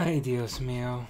Ay, Dios mío.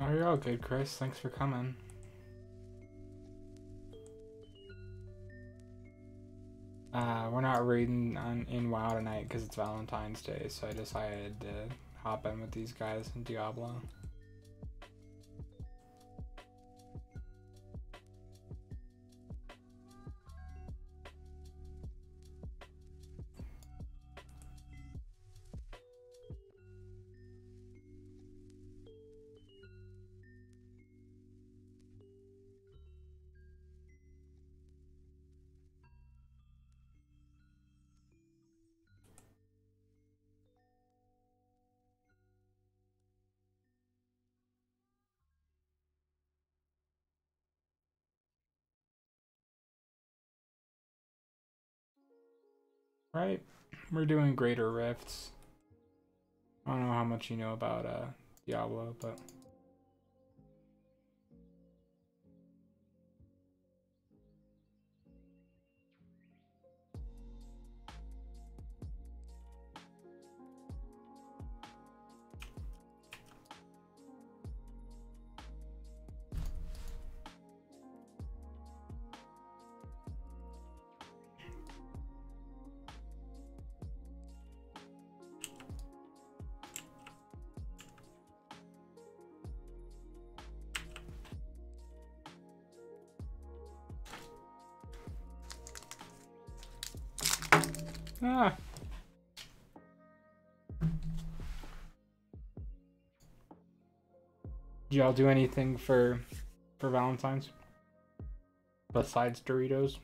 Oh, you're all good, Chris. Thanks for coming. We're not raiding in WoW tonight because it's Valentine's Day, so I decided to hop in with these guys in Diablo. Right? We're doing greater rifts. I don't know how much you know about Diablo, but ah. Did y'all do anything for Valentine's besides Doritos?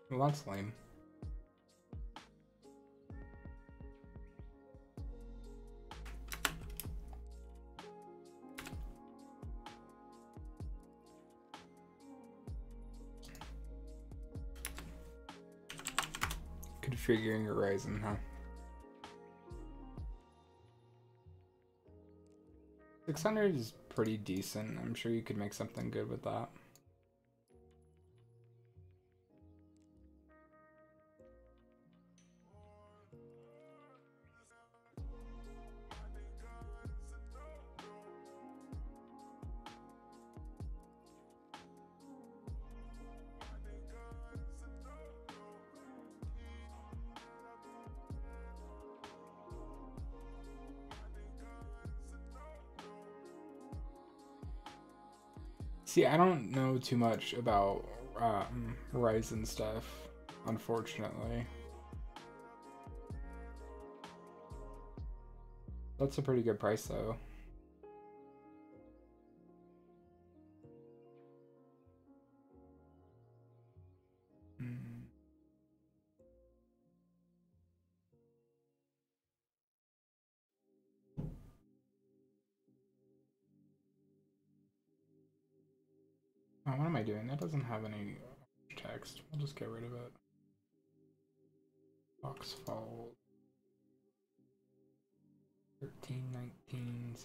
Well, that's lame. Configuring your Ryzen, huh? 600 is pretty decent. I'm sure you could make something good with that. See, I don't know too much about Ryzen stuff, unfortunately. That's a pretty good price, though. Oh, what am I doing? That doesn't have any text. We'll just get rid of it. Box fold. 13, 19.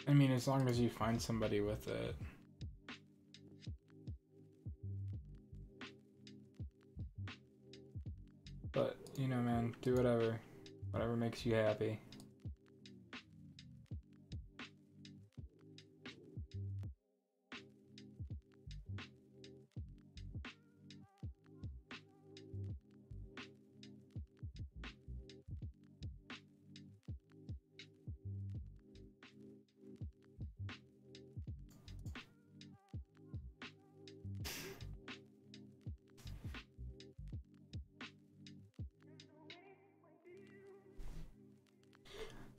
I mean, as long as you find somebody with it. Do whatever. Whatever makes you happy.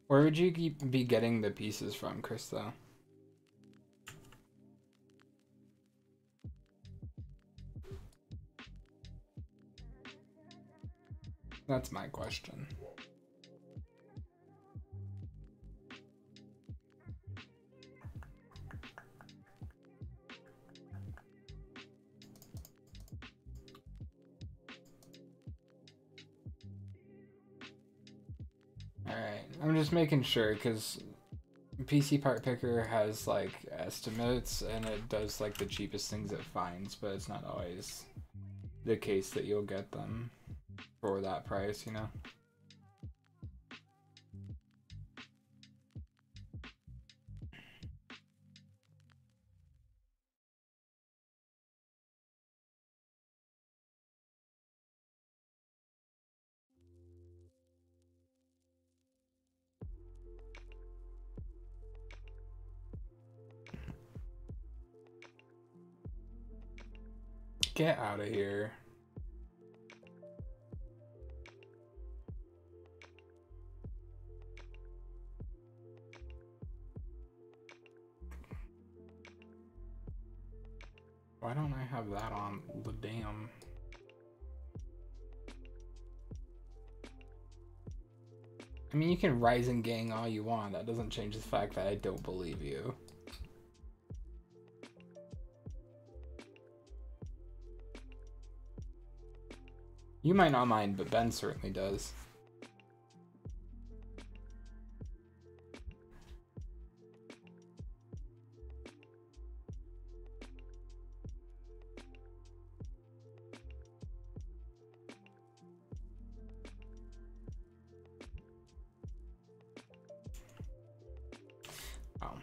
Where would you be getting the pieces from, Krista? That's my question. Alright, I'm just making sure because PC Part Picker has like estimates and it does like the cheapest things it finds, but it's not always the case that you'll get them for that price, you know? Get out of here. Why don't I have that on the damn? I mean, you can rise and gang all you want. That doesn't change the fact that I don't believe you. You might not mind, but Ben certainly does. Oh.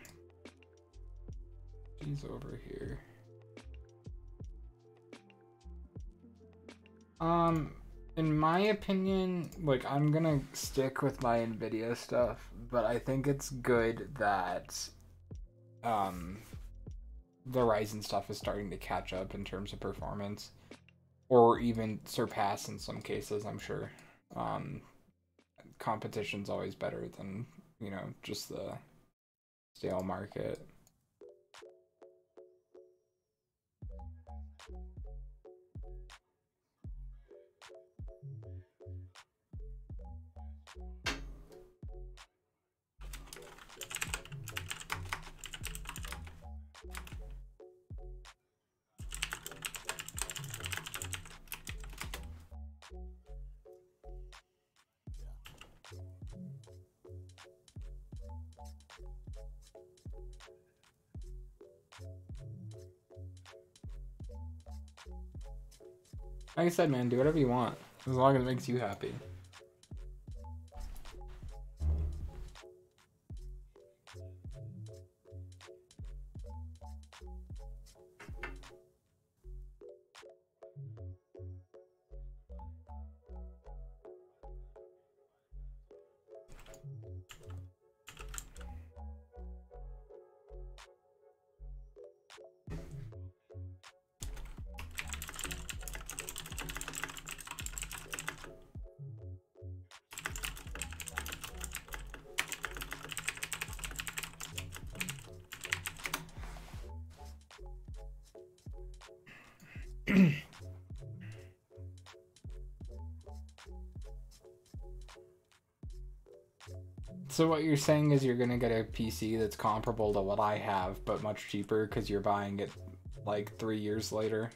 She's over here. In my opinion, like, I'm gonna stick with my NVIDIA stuff, but I think it's good that, the Ryzen stuff is starting to catch up in terms of performance, or even surpass in some cases, I'm sure. Competition's always better than, you know, just the stale market. Like I said, man, do whatever you want, as long as it makes you happy. So what you're saying is you're gonna get a PC that's comparable to what I have, but much cheaper because you're buying it like 3 years later?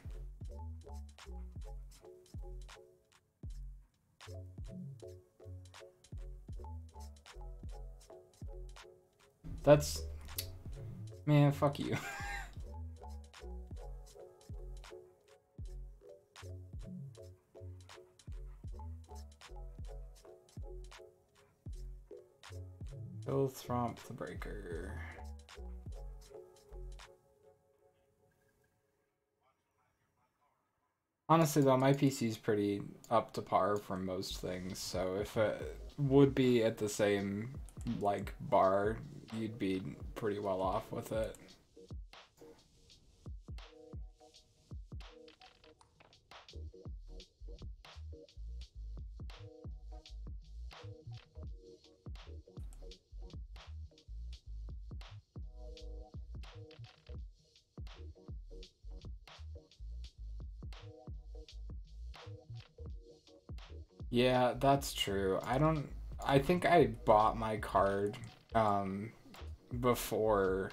That's... Man, fuck you. Kill Thromp the Breaker. Honestly though, my PC's pretty up to par for most things, so if it would be at the same, like, bar, you'd be pretty well off with it. Yeah, that's true. I think I bought my card before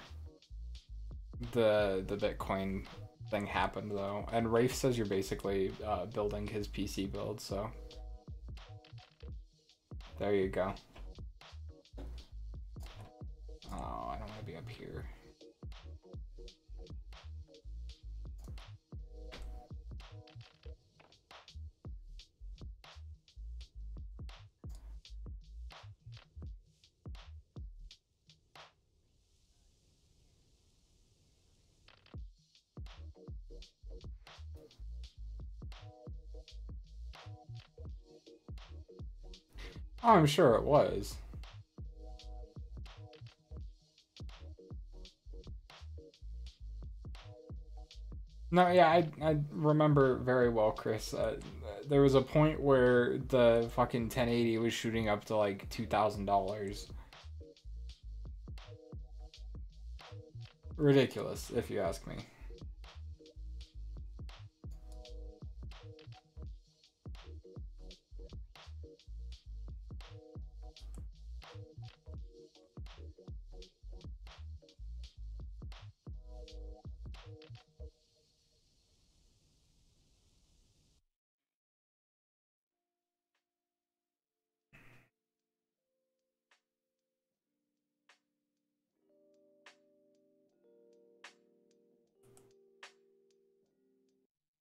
the Bitcoin thing happened though. And Rafe says you're basically building his PC build, so there you go. Oh, I don't want to be up here. Oh, I'm sure it was. No, yeah, I remember very well, Chris. There was a point where the fucking 1080 was shooting up to like $2,000. Ridiculous, if you ask me.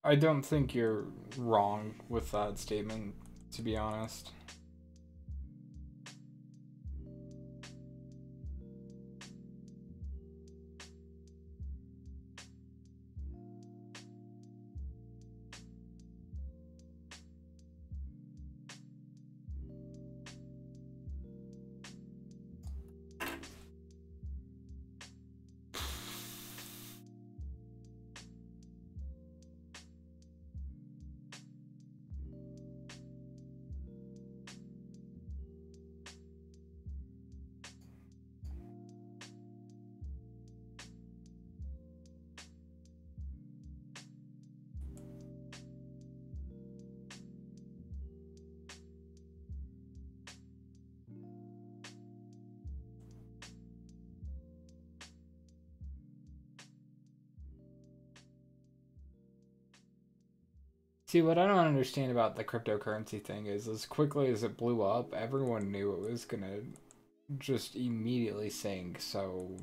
I don't think you're wrong with that statement, to be honest. See, what I don't understand about the cryptocurrency thing is as quickly as it blew up, everyone knew it was gonna just immediately sink, so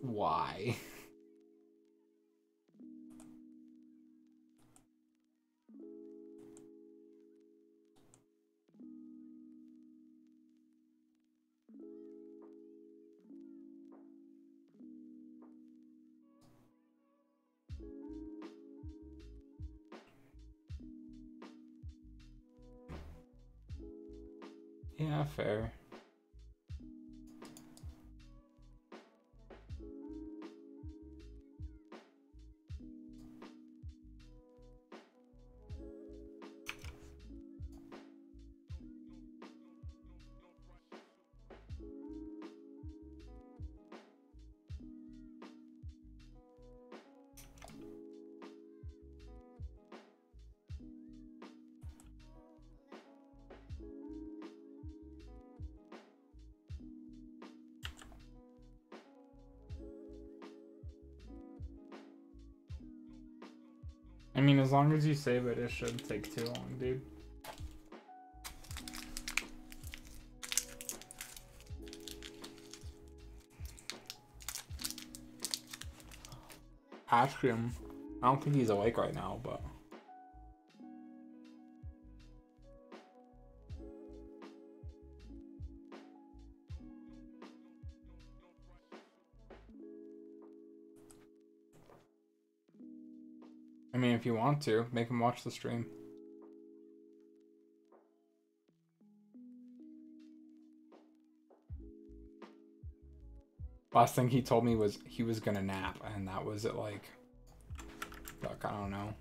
why? Yeah, fair. I mean, as long as you save it, it shouldn't take too long, dude. Ask him. I don't think he's awake right now, but... mean, if you want to, make him watch the stream. Last thing he told me was he was gonna nap, and that was at like, fuck, I don't know,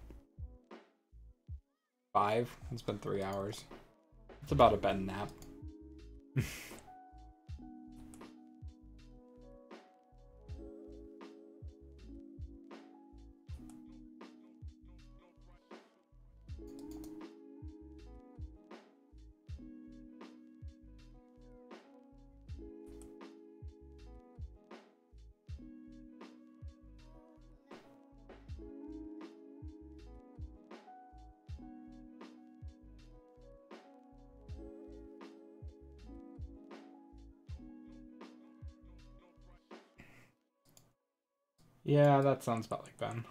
5? It's been 3 hours. It's about a bed nap. Yeah, that sounds about like Ben.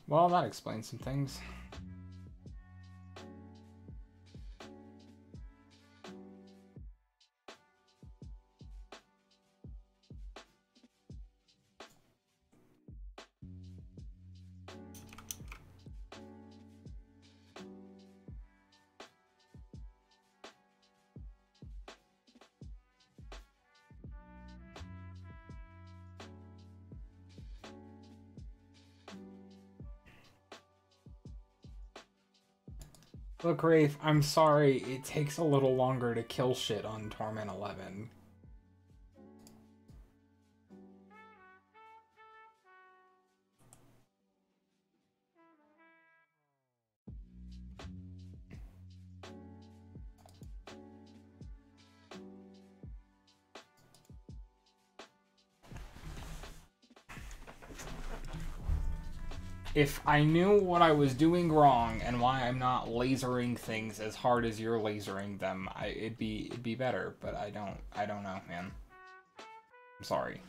Well, that explains some things. Look, Rafe, I'm sorry, it takes a little longer to kill shit on Torment 11. If I knew what I was doing wrong and why I'm not lasering things as hard as you're lasering them, it'd be better, but I don't know, man. I'm sorry.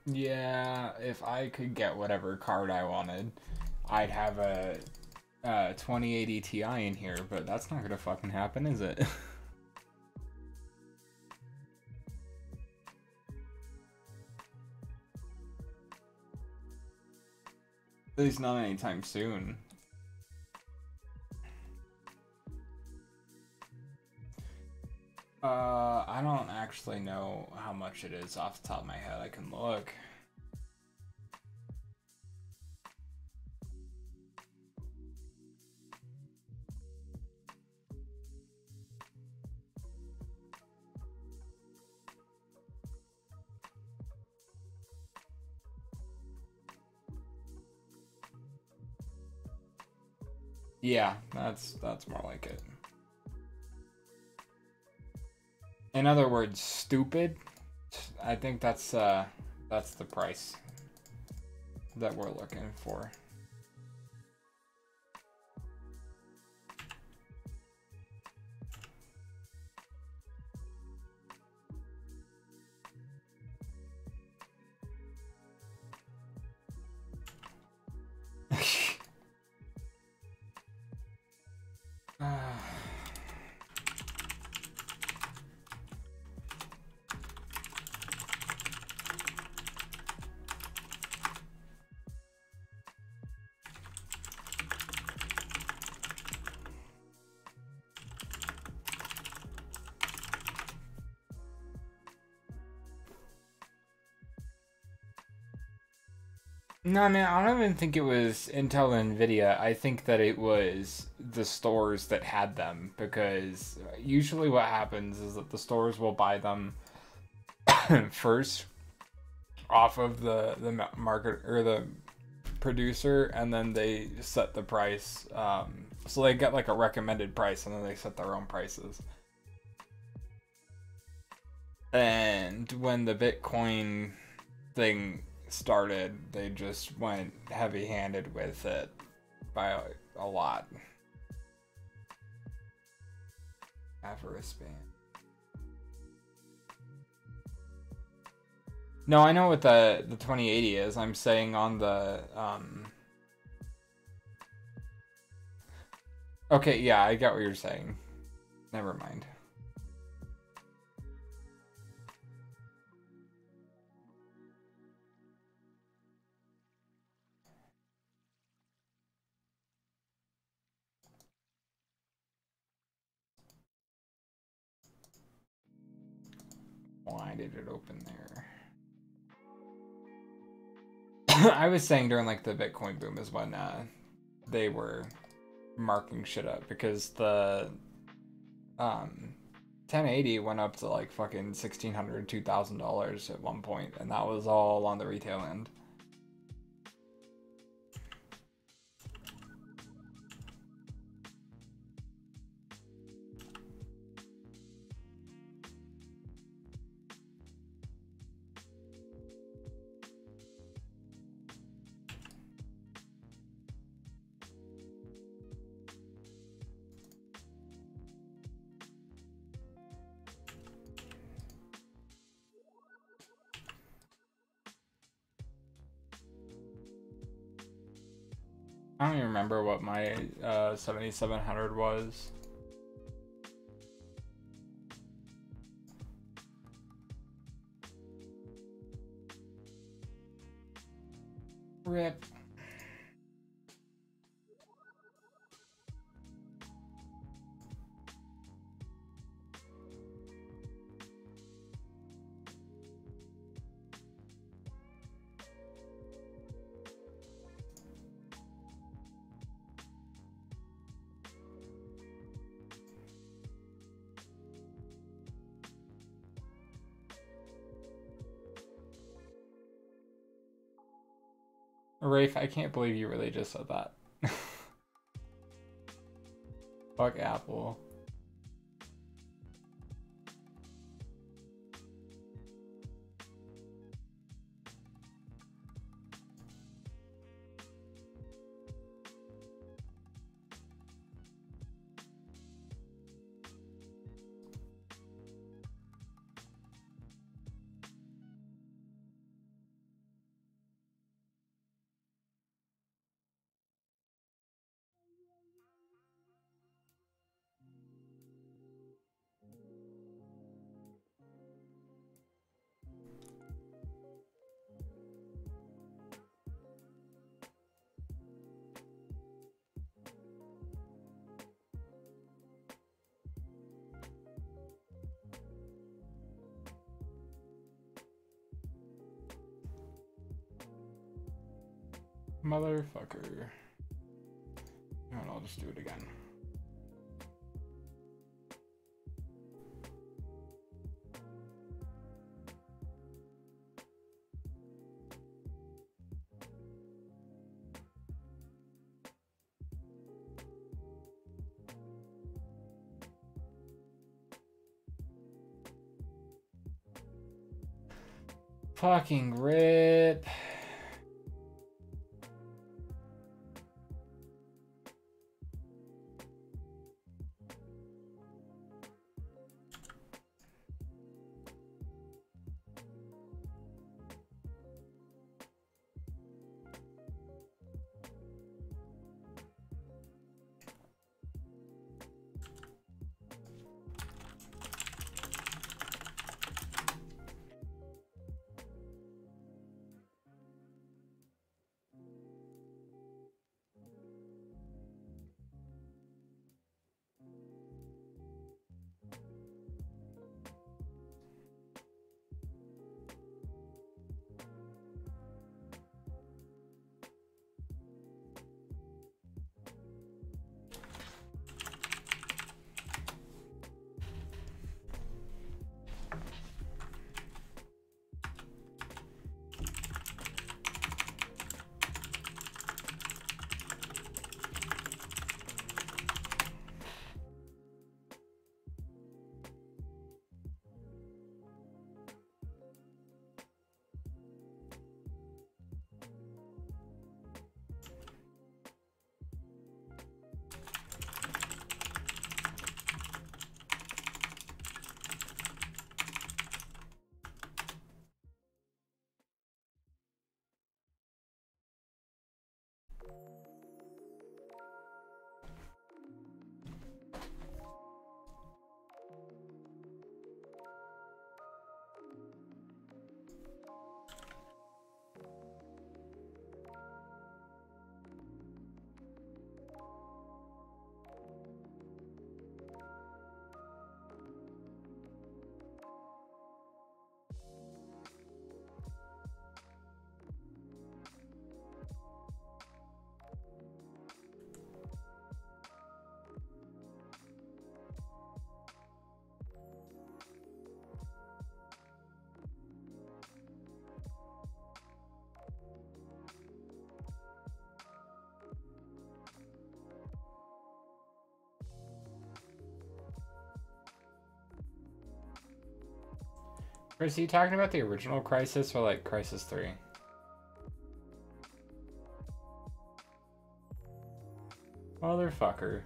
Yeah, if I could get whatever card I wanted, I'd have a 2080 Ti in here, but that's not gonna fucking happen, is it? At least not anytime soon. I don't actually know how much it is off the top of my head. I can look. Yeah, that's more like it. In other words, stupid. I think that's the price that we're looking for. No, man, I don't even think it was Intel and Nvidia. I think that it was the stores that had them because usually what happens is that the stores will buy them first off of the market or the producer, and then they set the price. So they get like a recommended price, and then they set their own prices. And when the Bitcoin thing started, they just went heavy-handed with it by a lot. Avarice ban. No, I know what the 2080 is. I'm saying on the Okay, yeah, I get what you're saying. Never mind. Why did it open there? I was saying during like the Bitcoin boom is when they were marking shit up because the 1080 went up to like fucking $1,600, $2,000 at one point, and that was all on the retail end. I don't even remember what my 7700 was. RIP. Rafe, I can't believe you really just said that. Fuck Apple. Motherfucker. And I'll just do it again. Fucking RIP. Chris, are you talking about the original Crisis or like Crisis 3? Motherfucker.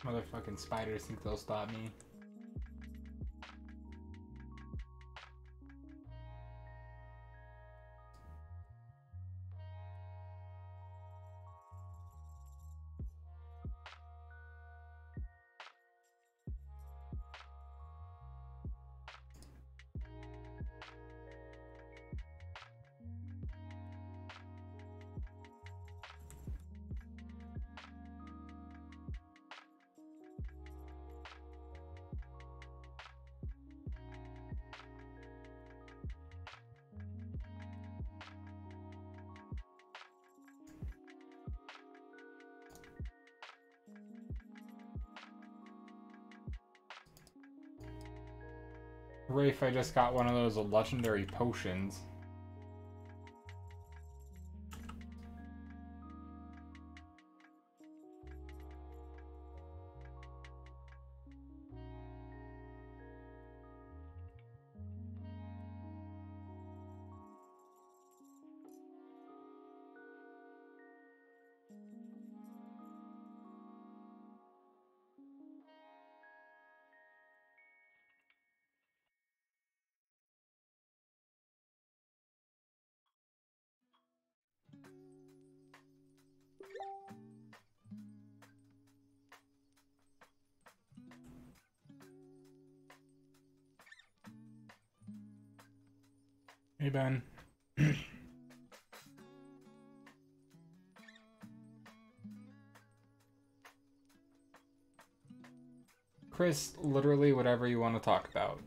Motherfucking spiders think they'll stop me. Rafe, I just got one of those legendary potions. Hey, Ben. Chris, literally whatever you want to talk about.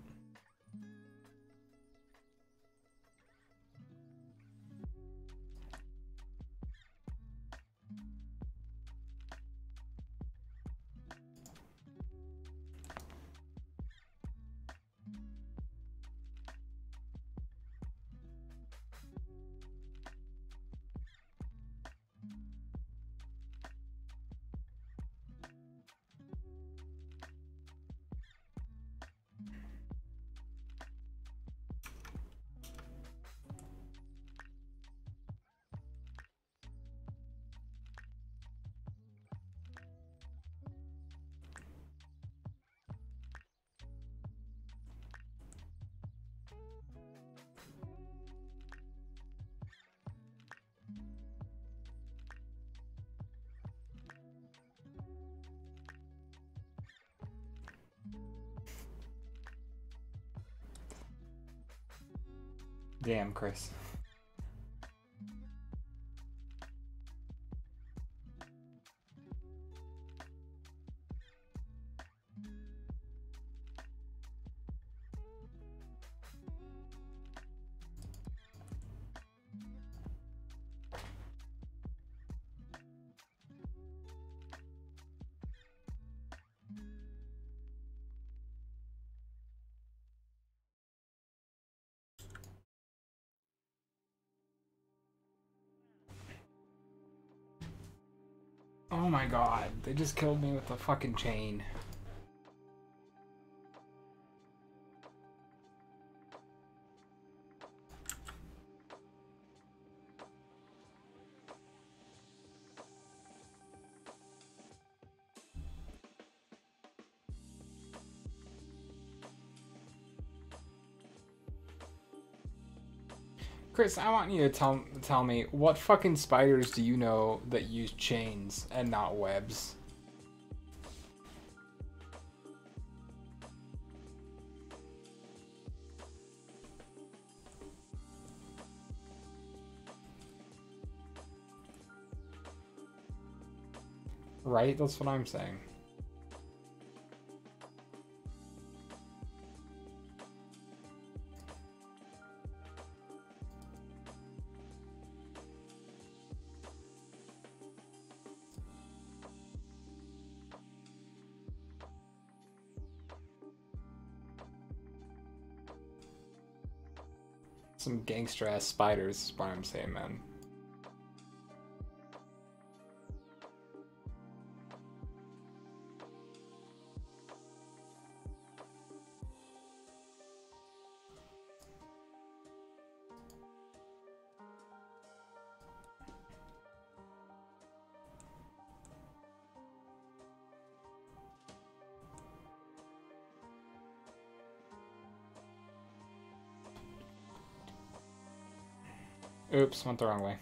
Damn, Chris. Oh my god, they just killed me with a fucking chain. Chris, I want you to tell me, what fucking spiders do you know that use chains and not webs? Right? That's what I'm saying. Some gangster ass spiders is what I'm saying, man. Oops, went the wrong way.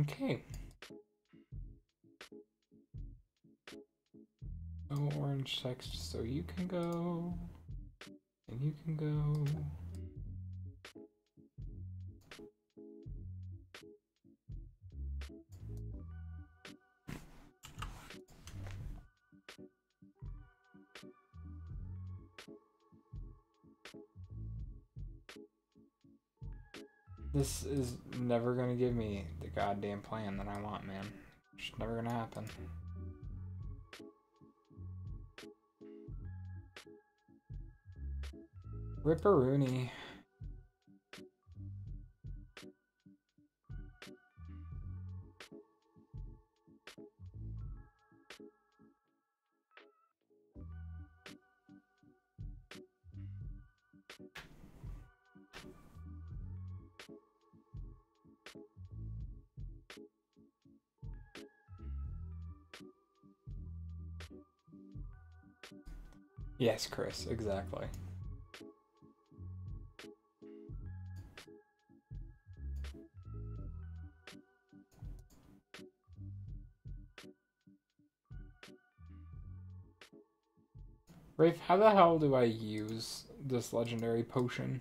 Okay. No orange text, so you can go. And you can go. This is never gonna give me the goddamn plan that I want, man. It's never gonna happen. Ripperoonie. Yes, Chris, exactly. Rafe, how the hell do I use this legendary potion?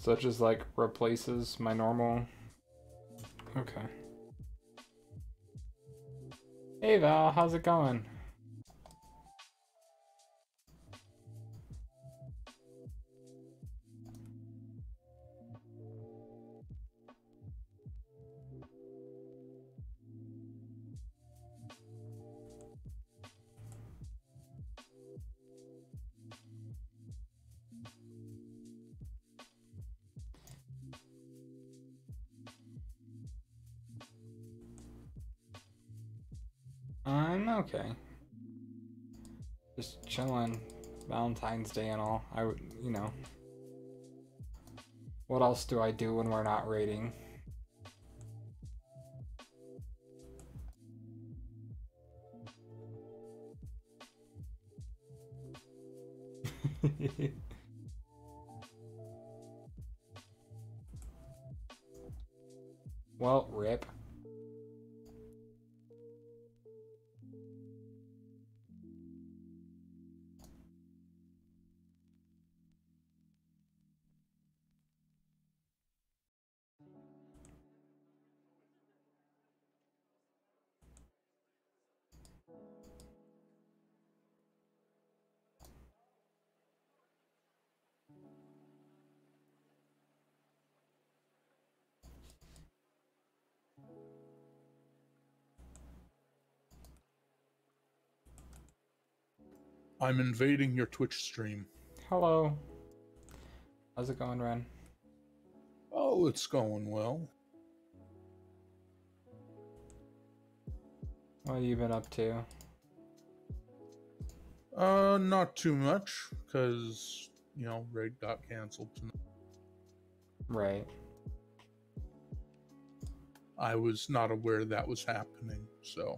So it just like replaces my normal. Okay. Hey Val, how's it going? I'm okay. Just chilling. Valentine's Day and all. I would, you know. What else do I do when we're not raiding? Well, rip. I'm invading your Twitch stream. Hello. How's it going, Ren? Oh, it's going well. What have you been up to? Not too much, because, Raid got canceled tonight. Right. I was not aware that was happening, so.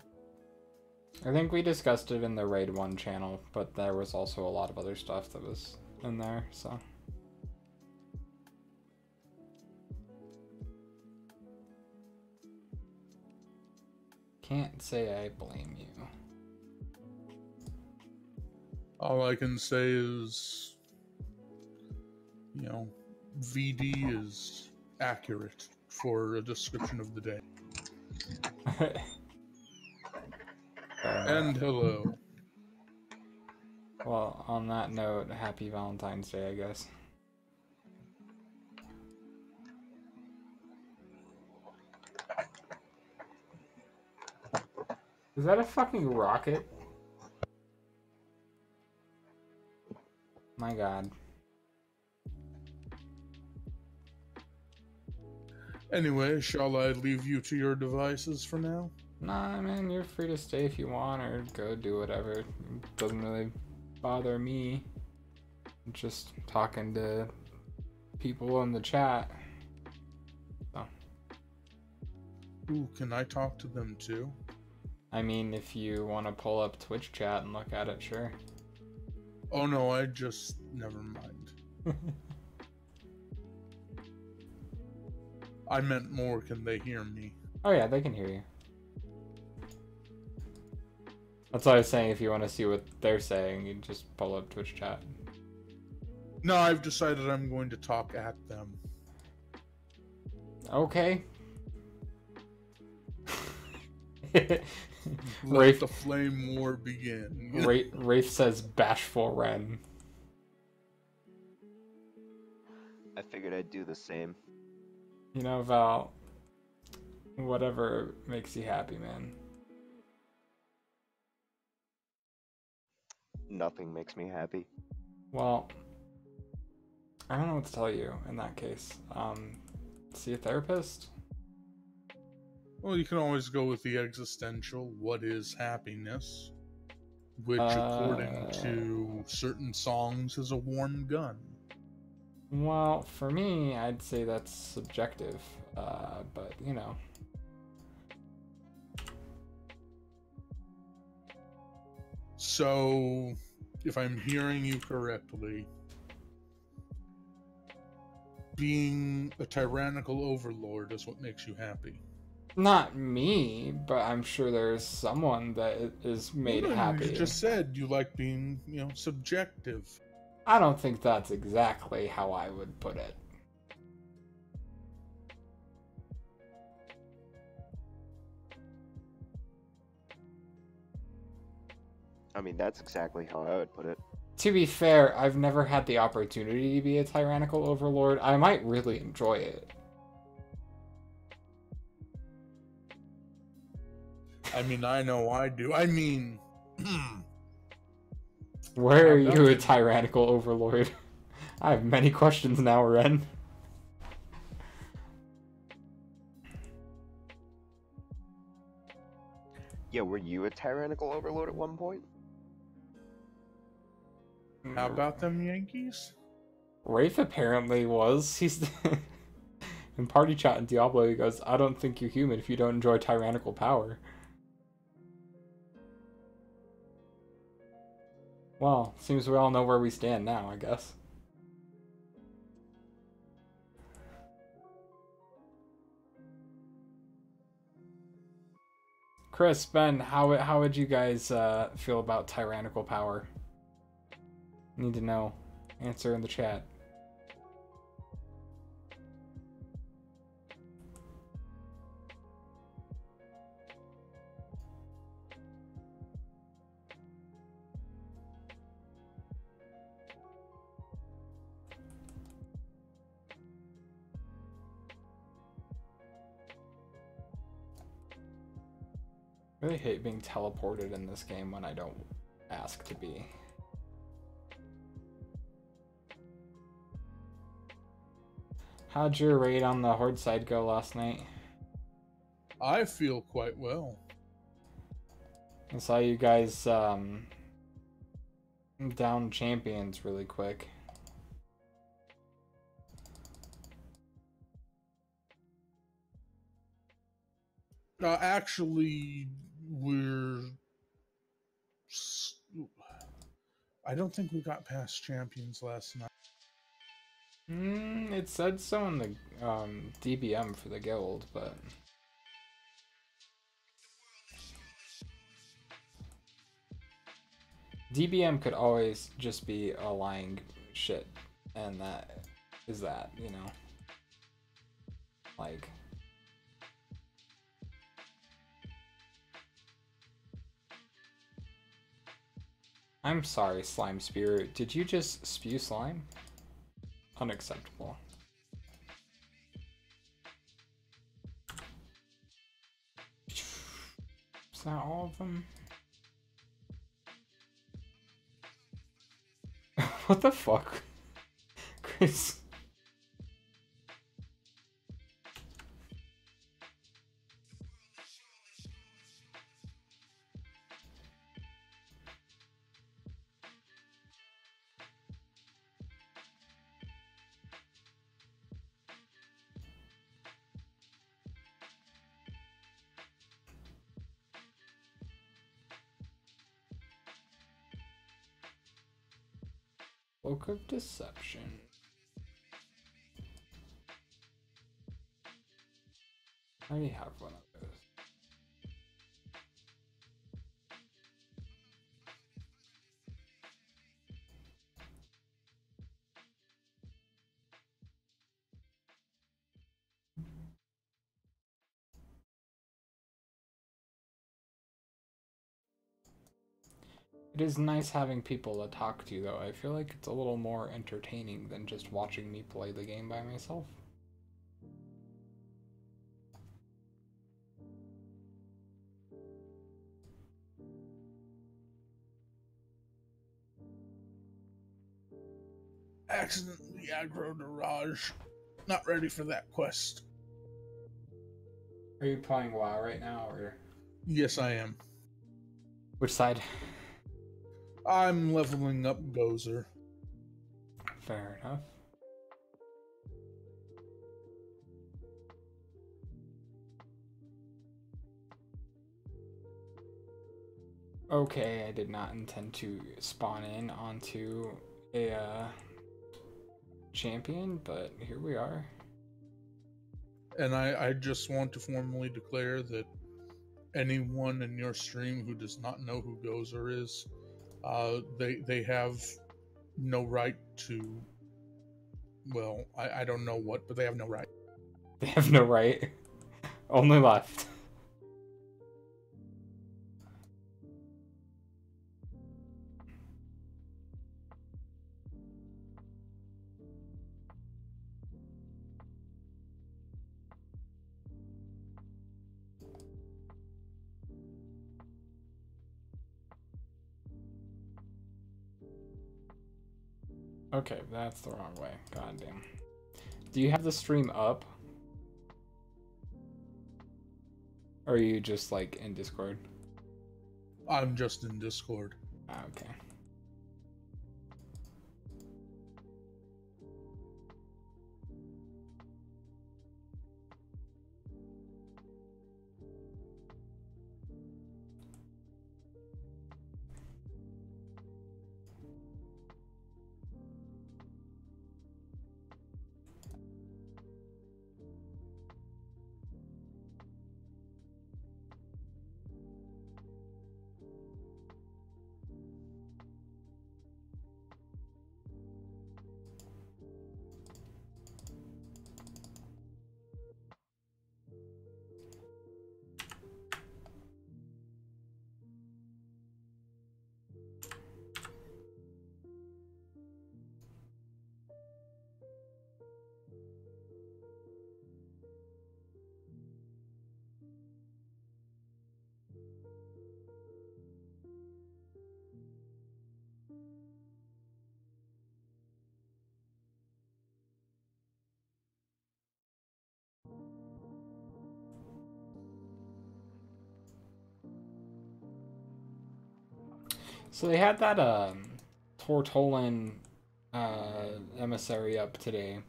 I think we discussed it in the Raid 1 channel, but there was also a lot of other stuff that was in there, so. Can't say I blame you. All I can say is, VD is accurate for a description of the day. And hello. Well, on that note, happy Valentine's Day, I guess. Is that a fucking rocket? My god. Anyway, shall I leave you to your devices for now? Nah, man, you're free to stay if you want or go do whatever. It doesn't really bother me. I'm just talking to people in the chat. So. Ooh, can I talk to them too? I mean, if you want to pull up Twitch chat and look at it, sure. Oh no, never mind. I meant more, can they hear me? Oh yeah, they can hear you. That's what I was saying, if you want to see what they're saying, you just pull up Twitch chat. No, I've decided I'm going to talk at them. Okay. Let the flame war begin. Rafe says bashful Ren. I figured I'd do the same. You know, Val, whatever makes you happy, man. Nothing makes me happy. Well, I don't know what to tell you in that case. See a therapist? Well, you can always go with the existential, what is happiness? Which, according to certain songs, is a warm gun. Well, for me, I'd say that's subjective, but, you know. So, if I'm hearing you correctly, being a tyrannical overlord is what makes you happy. Not me, but I'm sure there's someone that is made happy. You just said you like being, subjective. I don't think that's exactly how I would put it. I mean, that's exactly how I would put it. To be fair, I've never had the opportunity to be a tyrannical overlord. I might really enjoy it. I mean, I know I do. I mean, Where are I've you a been- tyrannical overlord? I have many questions now, Ren. Yeah, were you a tyrannical overlord at one point? how about them Yankees? Rafe apparently was. He's in party chat in Diablo. He goes, "I don't think you're human if you don't enjoy tyrannical power." Well, seems we all know where we stand now, I guess. Chris, Ben, how would you guys feel about tyrannical power? Need to know. Answer in the chat. I really hate being teleported in this game when I don't ask to be. How'd your raid on the Horde side go last night? I feel quite well. I saw you guys down champions really quick. Actually, I don't think we got past champions last night. It said so in the DBM for the guild, but DBM could always just be a lying shit, and that is that, you know? Like, I'm sorry, Slime Spirit. Did you just spew slime? Unacceptable. Is that all of them? What the fuck? Chris. Cloak of Deception. I already have one of those. It is nice having people to talk to, though. I feel like it's a little more entertaining than just watching me play the game by myself. Accidentally aggroed a Raj. Not ready for that quest. Are you playing WoW right now, or Yes, I am. which side? I'm leveling up Gozer. Fair enough. Okay, I did not intend to spawn in onto a champion, but here we are. And I just want to formally declare that anyone in your stream who does not know who Gozer is, they have no right to, well, I don't know what, but they have no right. They have no right. Only left. Okay, that's the wrong way. God damn. Do you have the stream up? Or are you just like in Discord? I'm just in Discord. Okay. So they had that Tortolan emissary up today.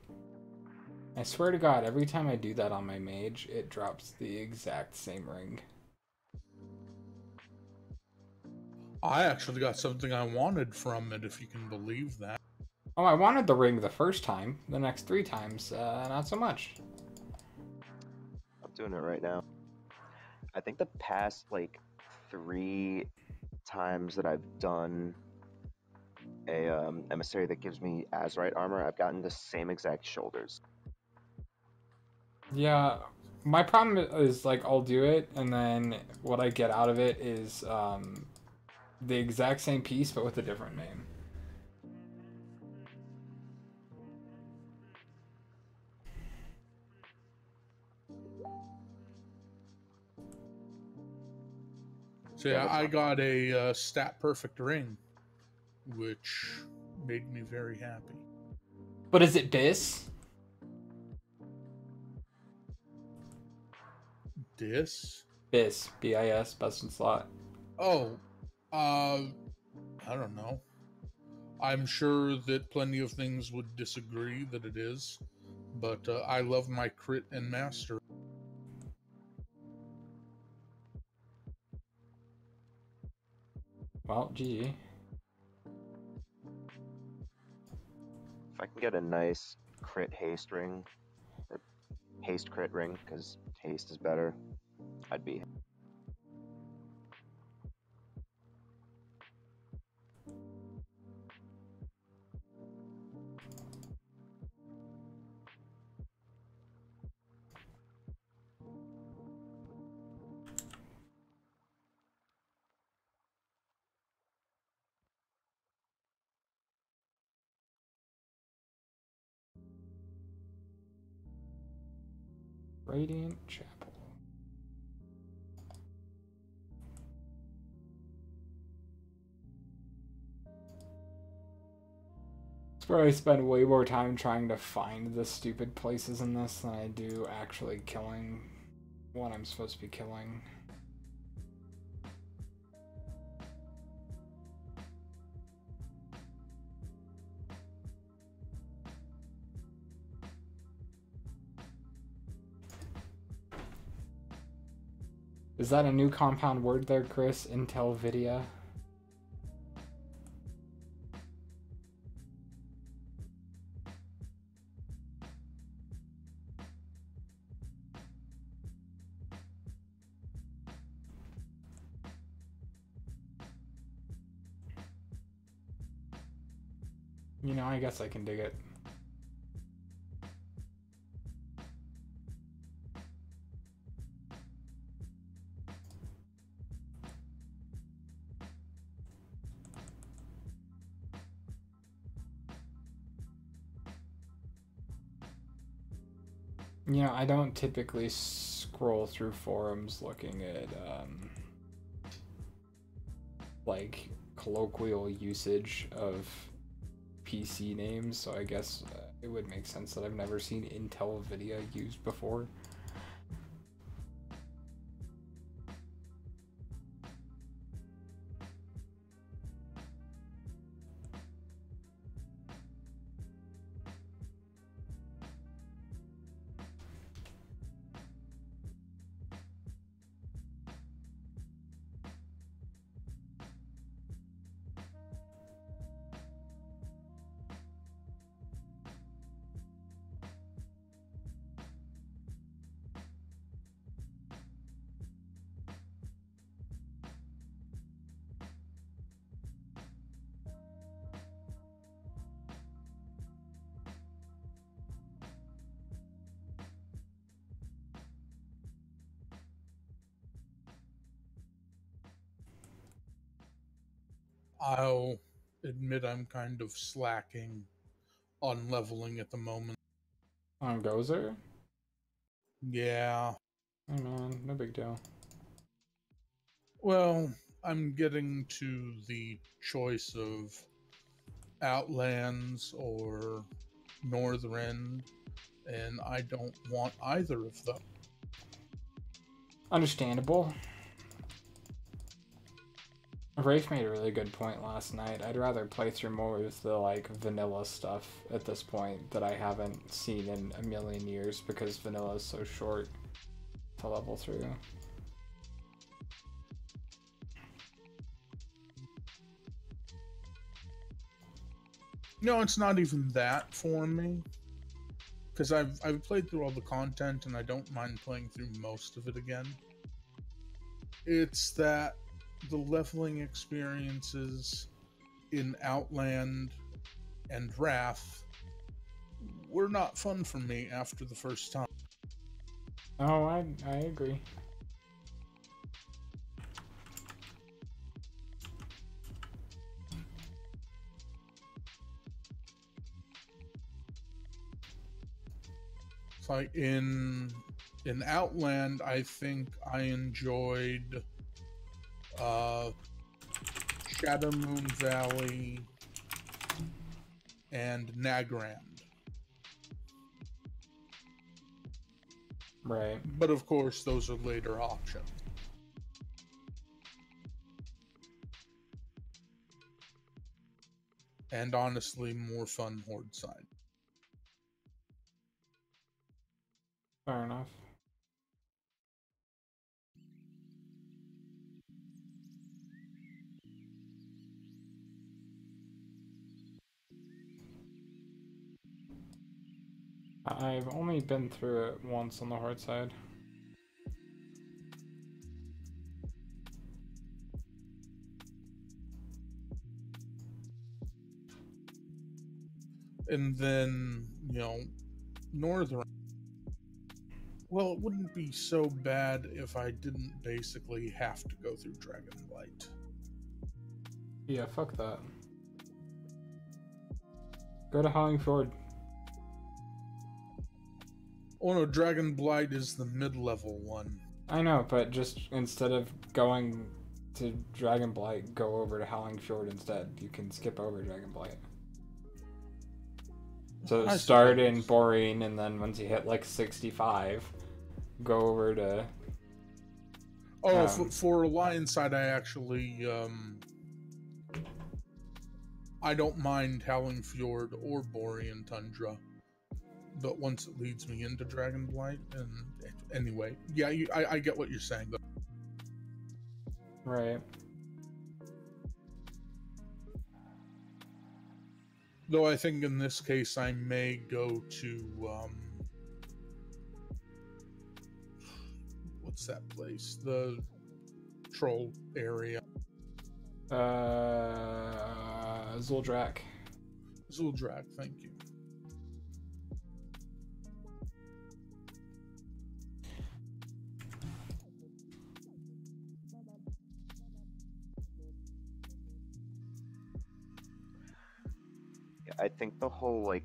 I swear to God, every time I do that on my mage, it drops the exact same ring. I actually got something I wanted from it, if you can believe that. Oh, I wanted the ring the first time. The next 3 times, not so much. I'm doing it right now. I think the past like 3 times that I've done a emissary that gives me Azurite armor, I've gotten the same exact shoulders. Yeah, my problem is like I'll do it, and then what I get out of it is the exact same piece but with a different name. So Yeah, yeah, that's I fine. got a stat perfect ring, which made me very happy. But is it Bis? Dis? Bis, B-I-S, best in slot. Oh, I don't know. I'm sure that plenty of things would disagree that it is, but I love my crit and master. Well, GG. If I can get a nice crit haste ring, or haste crit ring, because haste is better, I'd be. Radiant Chapel. It's where I spend way more time trying to find the stupid places in this than I do actually killing what I'm supposed to be killing. Is that a new compound word there, Chris? Intelvidia? You know, I guess I can dig it. You know, I don't typically scroll through forums looking at, like, colloquial usage of PC names, so I guess it would make sense that I've never seen Intel Nvidia used before. I'll admit I'm kind of slacking on leveling at the moment. On Gozer? Yeah. Oh man, no big deal. Well, I'm getting to the choice of Outlands or Northrend, and I don't want either of them. Understandable. Rafe made a really good point last night. I'd rather play through more of the like vanilla stuff at this point that I haven't seen in a million years because vanilla is so short to level through. No, it's not even that for me, because I've played through all the content and I don't mind playing through most of it again. It's that the leveling experiences in Outland and Wrath were not fun for me after the first time. Oh, I agree. It's like in Outland, I think I enjoyed Shadow Moon Valley and Nagrand. Right. But of course, those are later options. And honestly, more fun Horde side. Fair enough. I've only been through it once on the horde side. And then, Northern. Well, it wouldn't be so bad if I didn't basically have to go through Dragonblight. Yeah, fuck that. Go to Howling Fjord. Oh no, Dragonblight is the mid-level one. I know, but just instead of going to Dragonblight, go over to Howling Fjord instead. You can skip over Dragonblight. So start in Borean, and then once you hit like 65, go over to... Oh, for Alliance side, I actually... I don't mind Howling Fjord or Borean Tundra. But once it leads me into Dragonblight, and anyway, yeah, I get what you're saying, though. Right. Though I think in this case I may go to what's that place? The troll area. Zuldrak. Zuldrak, thank you. I think the whole like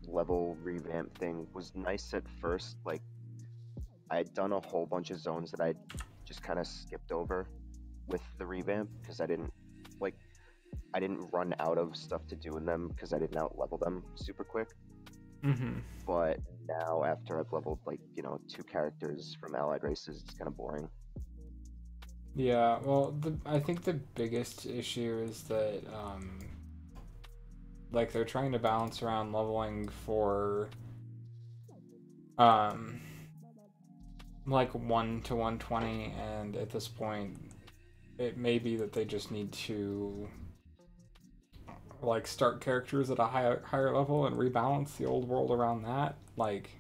level revamp thing was nice at first. Like I had done a whole bunch of zones that I just kind of skipped over with the revamp because I didn't like I didn't run out of stuff to do in them because I didn't out level them super quick. Mm-hmm. But now, after I've leveled like 2 characters from allied races, it's kind of boring. Yeah, well, I think the biggest issue is that like they're trying to balance around leveling for like 1 to 120, and at this point it may be that they just need to like start characters at a higher level and rebalance the old world around that. Like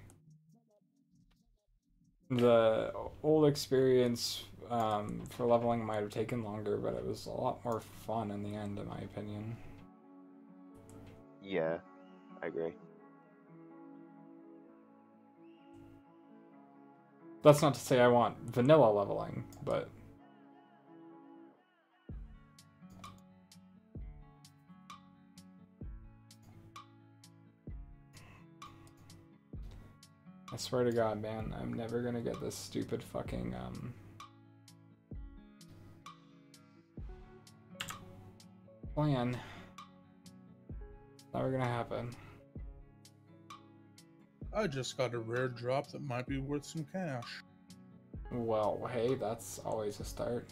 the old experience for leveling might have taken longer, but it was a lot more fun in the end, in my opinion. Yeah, I agree. That's not to say I want vanilla leveling, but I swear to God, man, I'm never gonna get this stupid fucking plan. Never gonna happen. I just got a rare drop that might be worth some cash. Well, hey, that's always a start.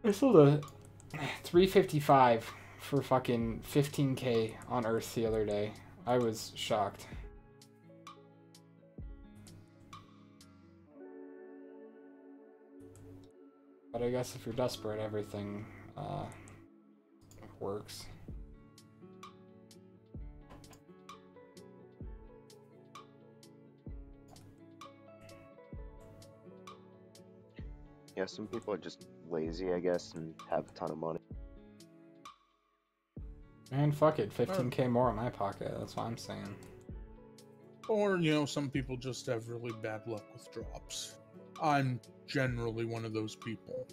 I sold a 355 for fucking 15k on Earth the other day. I was shocked. But I guess if you're desperate, everything works. Yeah, some people are just lazy, I guess, and have a ton of money. Man, fuck it, 15k more in my pocket. That's what I'm saying. Or, some people just have really bad luck with drops. I'm generally one of those people.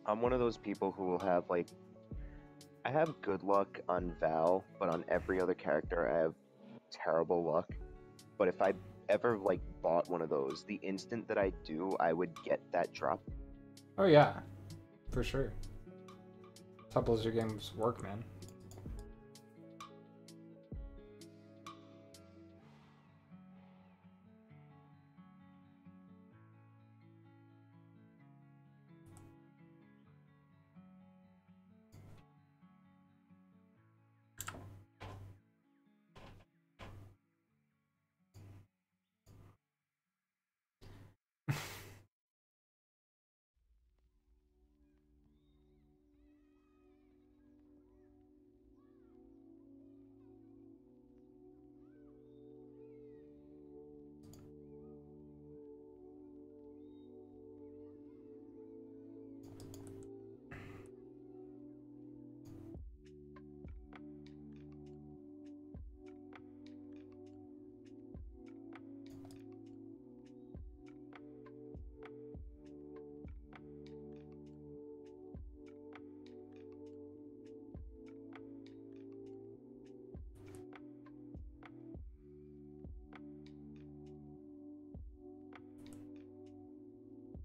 I'm one of those people who will have like, I have good luck on Val, but on every other character I have terrible luck. But if I ever like bought one of those, the instant that I do, I would get that drop. Oh yeah, for sure. That's how Blizzard games work, man.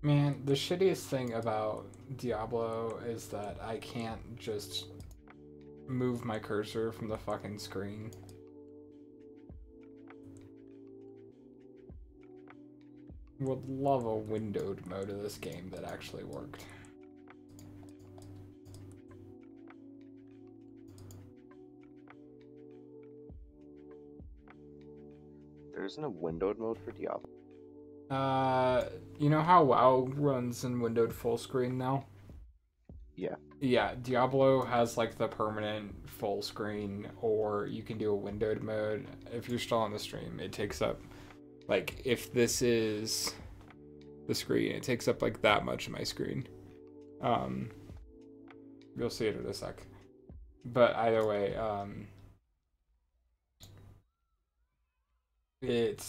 Man, the shittiest thing about Diablo is that I can't just move my cursor from the fucking screen. Would love a windowed mode of this game that actually worked. There isn't a windowed mode for Diablo. You know how WoW runs in windowed full screen now? Yeah. Yeah, Diablo has like the permanent full screen, or you can do a windowed mode. If you're still on the stream, it takes up, like, if this is the screen, it takes up like that much of my screen. You'll see it in a sec. But either way, it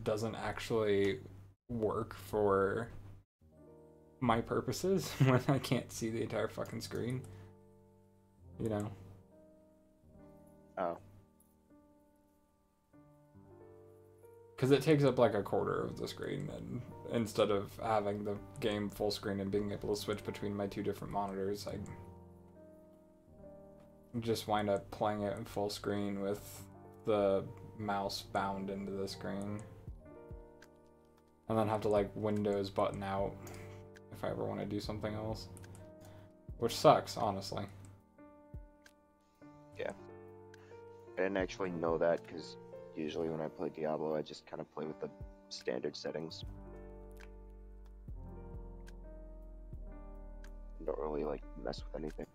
doesn't actually work for my purposes when I can't see the entire fucking screen. You know? Oh. Because it takes up like a quarter of the screen, and instead of having the game full screen and being able to switch between my two different monitors, I just wind up playing it in full screen with the mouse bound into the screen. And then have to like Windows button out if I ever want to do something else. Which sucks, honestly. Yeah. I didn't actually know that because usually when I play Diablo, I just kind of play with the standard settings. I don't really like mess with anything.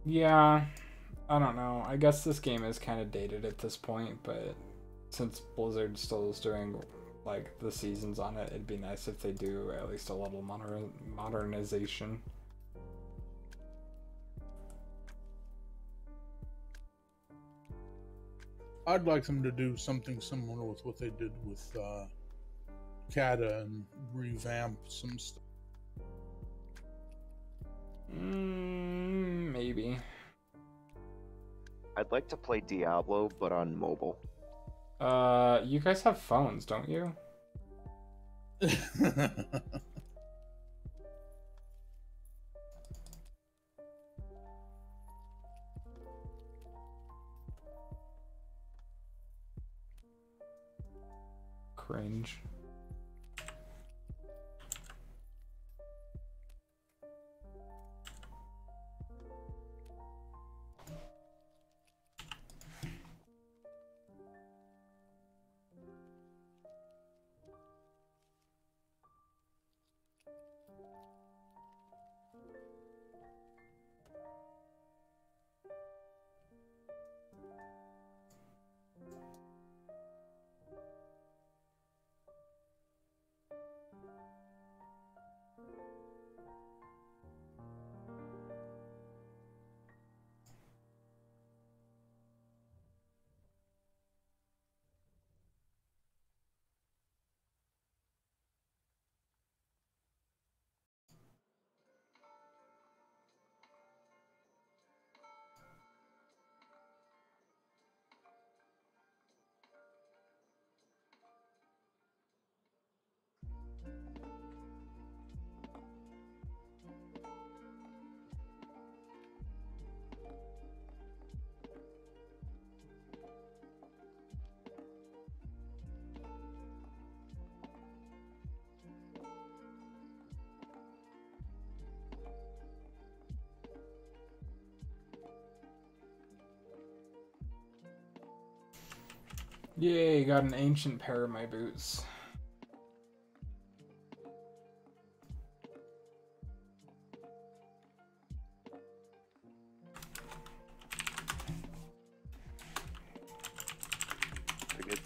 Yeah, I don't know. I guess this game is kind of dated at this point, but since Blizzard still is doing like the seasons on it, it'd be nice if they do at least a little modernization. I'd like them to do something similar with what they did with Kata and revamp some stuff. Maybe. I'd like to play Diablo, but on mobile. You guys have phones, don't you? Cringe. Yay, got an ancient pair of my boots. Pretty good.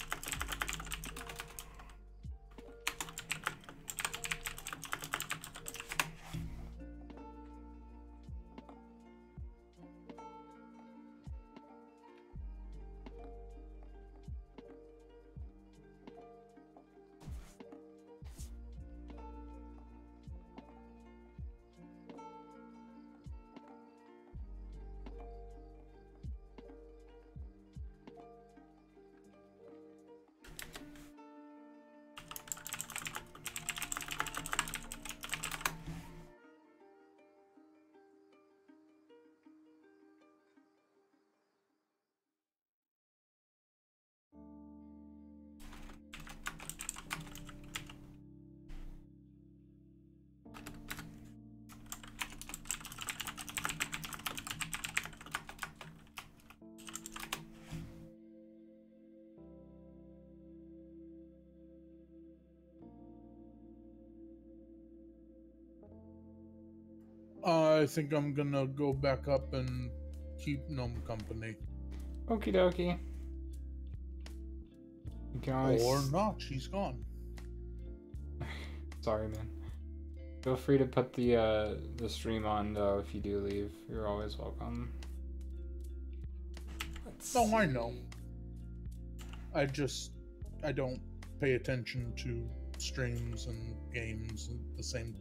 I think I'm gonna go back up and keep Gnome company. Okie dokie. You can always... Or not, she's gone. Sorry, man. Feel free to put the stream on though if you do leave. You're always welcome. No, I know. I don't pay attention to streams and games at the same.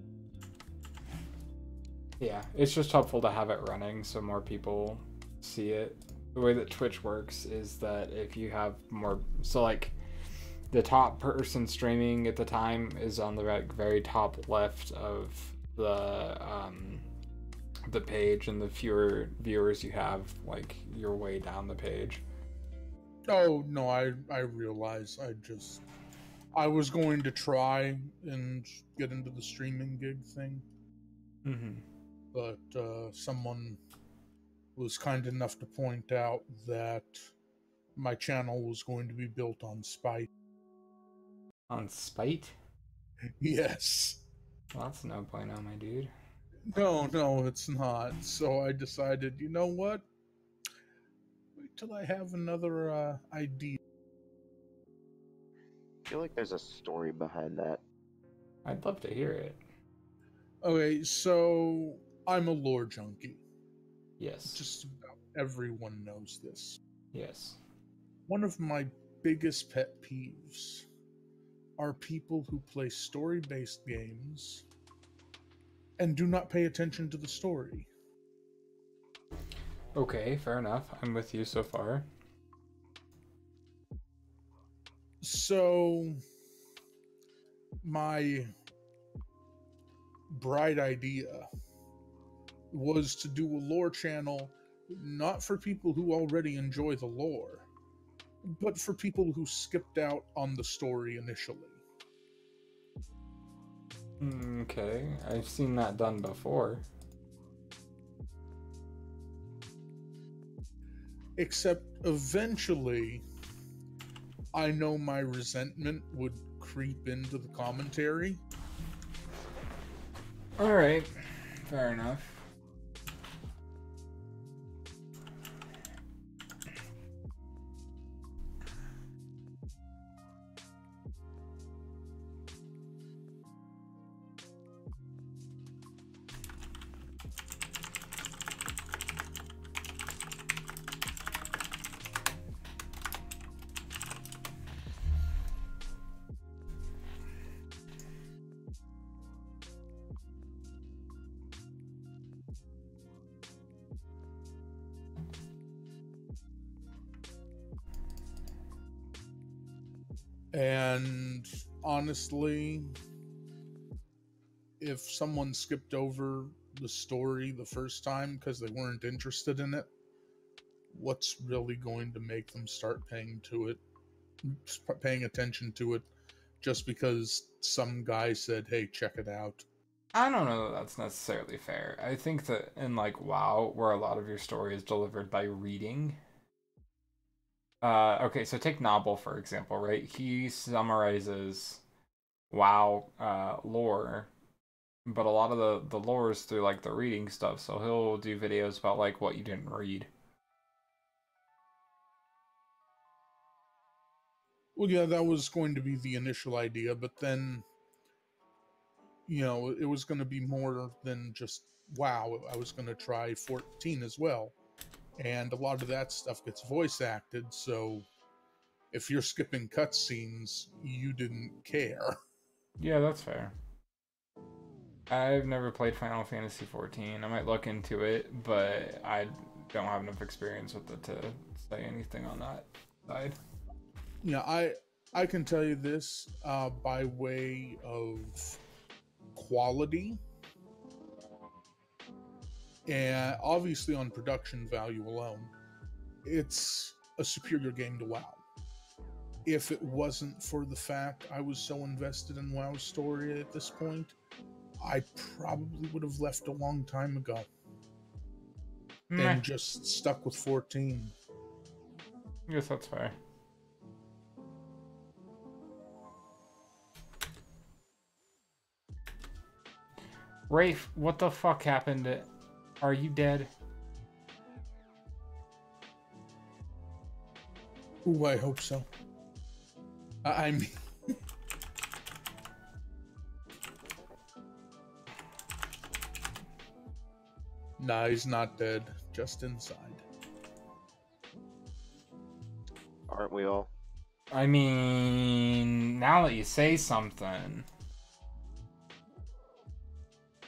Yeah, it's just helpful to have it running so more people see it. The way that Twitch works is that if you have more, so like the top person streaming at the time is on the very top left of the page, and the fewer viewers you have, like, you're way down the page. Oh no, I realize. I was going to try and get into the streaming gig thing, but someone was kind enough to point out that my channel was going to be built on spite. On spite? Yes. Well, that's no bueno, my dude. No, it's not. So I decided, you know what? Wait till I have another idea. I feel like there's a story behind that. I'd love to hear it. Okay, so I'm a lore junkie. Yes. Just about everyone knows this. Yes. One of my biggest pet peeves are people who play story-based games and do not pay attention to the story. Okay, fair enough. I'm with you so far. So, my bright idea was to do a lore channel not for people who already enjoy the lore, but for people who skipped out on the story initially. Okay, I've seen that done before. Except eventually, I know my resentment would creep into the commentary. Alright, fair enough. And honestly, if someone skipped over the story the first time because they weren't interested in it, what's really going to make them start paying attention to it just because some guy said, hey, check it out? I don't know that that's necessarily fair. I think that in, like, WoW, where a lot of your story is delivered by reading. Okay, so take Noble, for example, right? He summarizes WoW lore, but a lot of the lore is through, like, the reading stuff, so he'll do videos about, like, what you didn't read. Well, yeah, that was going to be the initial idea, but then, it was going to be more than just WoW. I was going to try 14 as well. And a lot of that stuff gets voice acted, so if you're skipping cutscenes, you didn't care. Yeah, that's fair. I've never played Final Fantasy 14. I might look into it, but I don't have enough experience with it to say anything on that side. Yeah, I can tell you this by way of quality, and obviously on production value alone, it's a superior game to WoW. If it wasn't for the fact I was so invested in WoW's story at this point, I probably would have left a long time ago and just stuck with 14. Yes, that's fair. Rafe, what the fuck happened? Are you dead? Ooh, I hope so. I mean... Nah, he's not dead. Just inside. Aren't we all? I mean, now that you say something,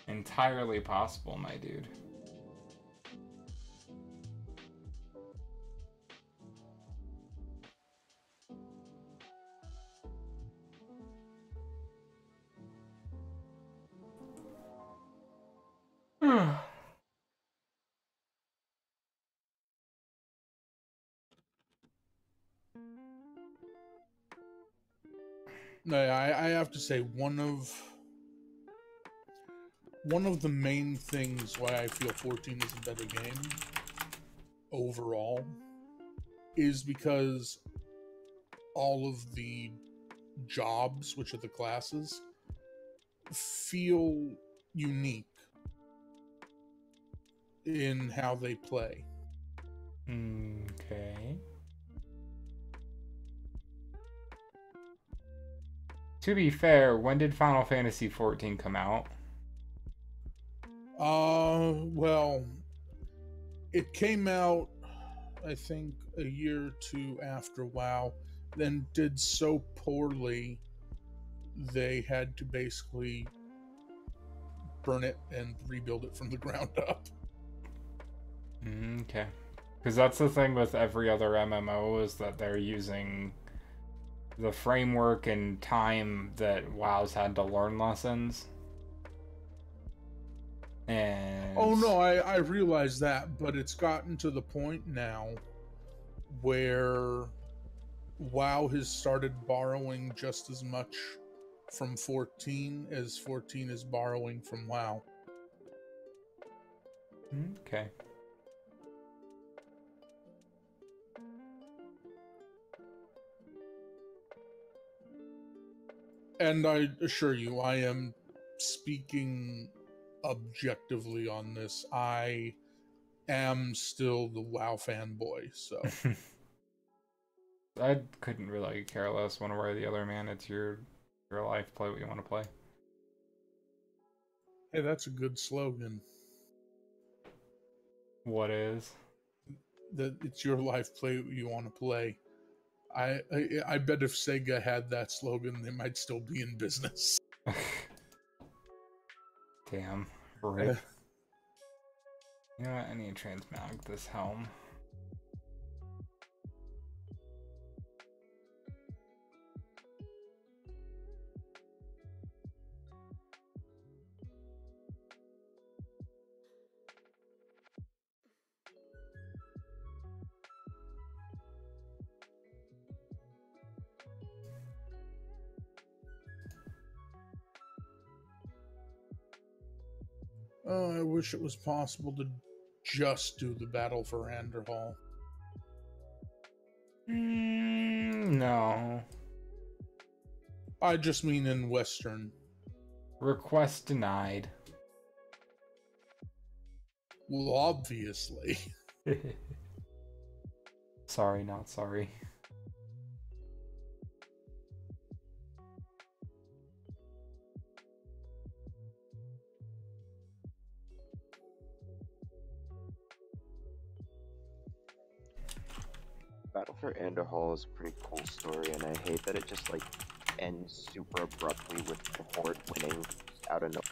entirely possible, my dude. No, I have to say one of the main things why I feel 14 is a better game overall is because all of the jobs, which are the classes, feel unique in how they play. Okay. To be fair, when did Final Fantasy XIV come out? Well, it came out, I think, a year or two after WoW, then did so poorly they had to basically burn it and rebuild it from the ground up. Okay. Because that's the thing with every other MMO is that they're using the framework and time that WoW's had to learn lessons. And Oh no, I realize that, but it's gotten to the point now where WoW has started borrowing just as much from 14 as 14 is borrowing from WoW. Okay. And I assure you, I am speaking objectively on this. I am still the WoW fanboy, so. I couldn't really care less one way or the other, man. It's your life. Play what you want to play. Hey, that's a good slogan. What is? That it's your life, play what you want to play. I bet if Sega had that slogan, they might still be in business. Damn. Rip. You know what? I need to transmog this helm. Oh, I wish it was possible to just do the battle for Anderhall. No. I just mean in Western. Request denied. Well, obviously. Sorry, not sorry. Battle for Anderhall is a pretty cool story, and I hate that it just like ends super abruptly with the Horde winning out of nowhere.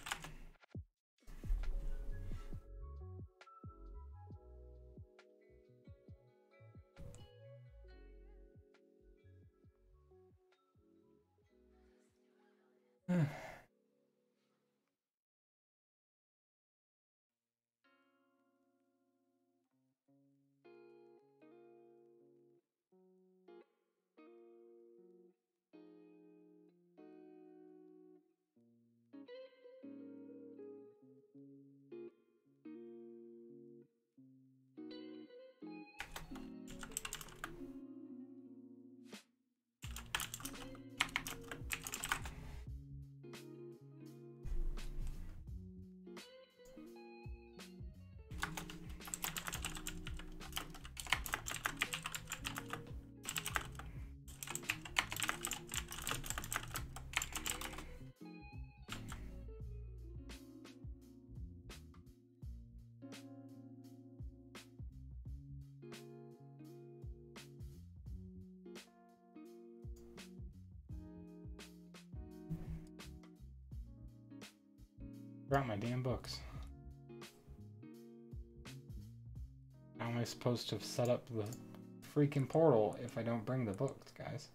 Forgot my damn books. How am I supposed to set up the freaking portal if I don't bring the books, guys?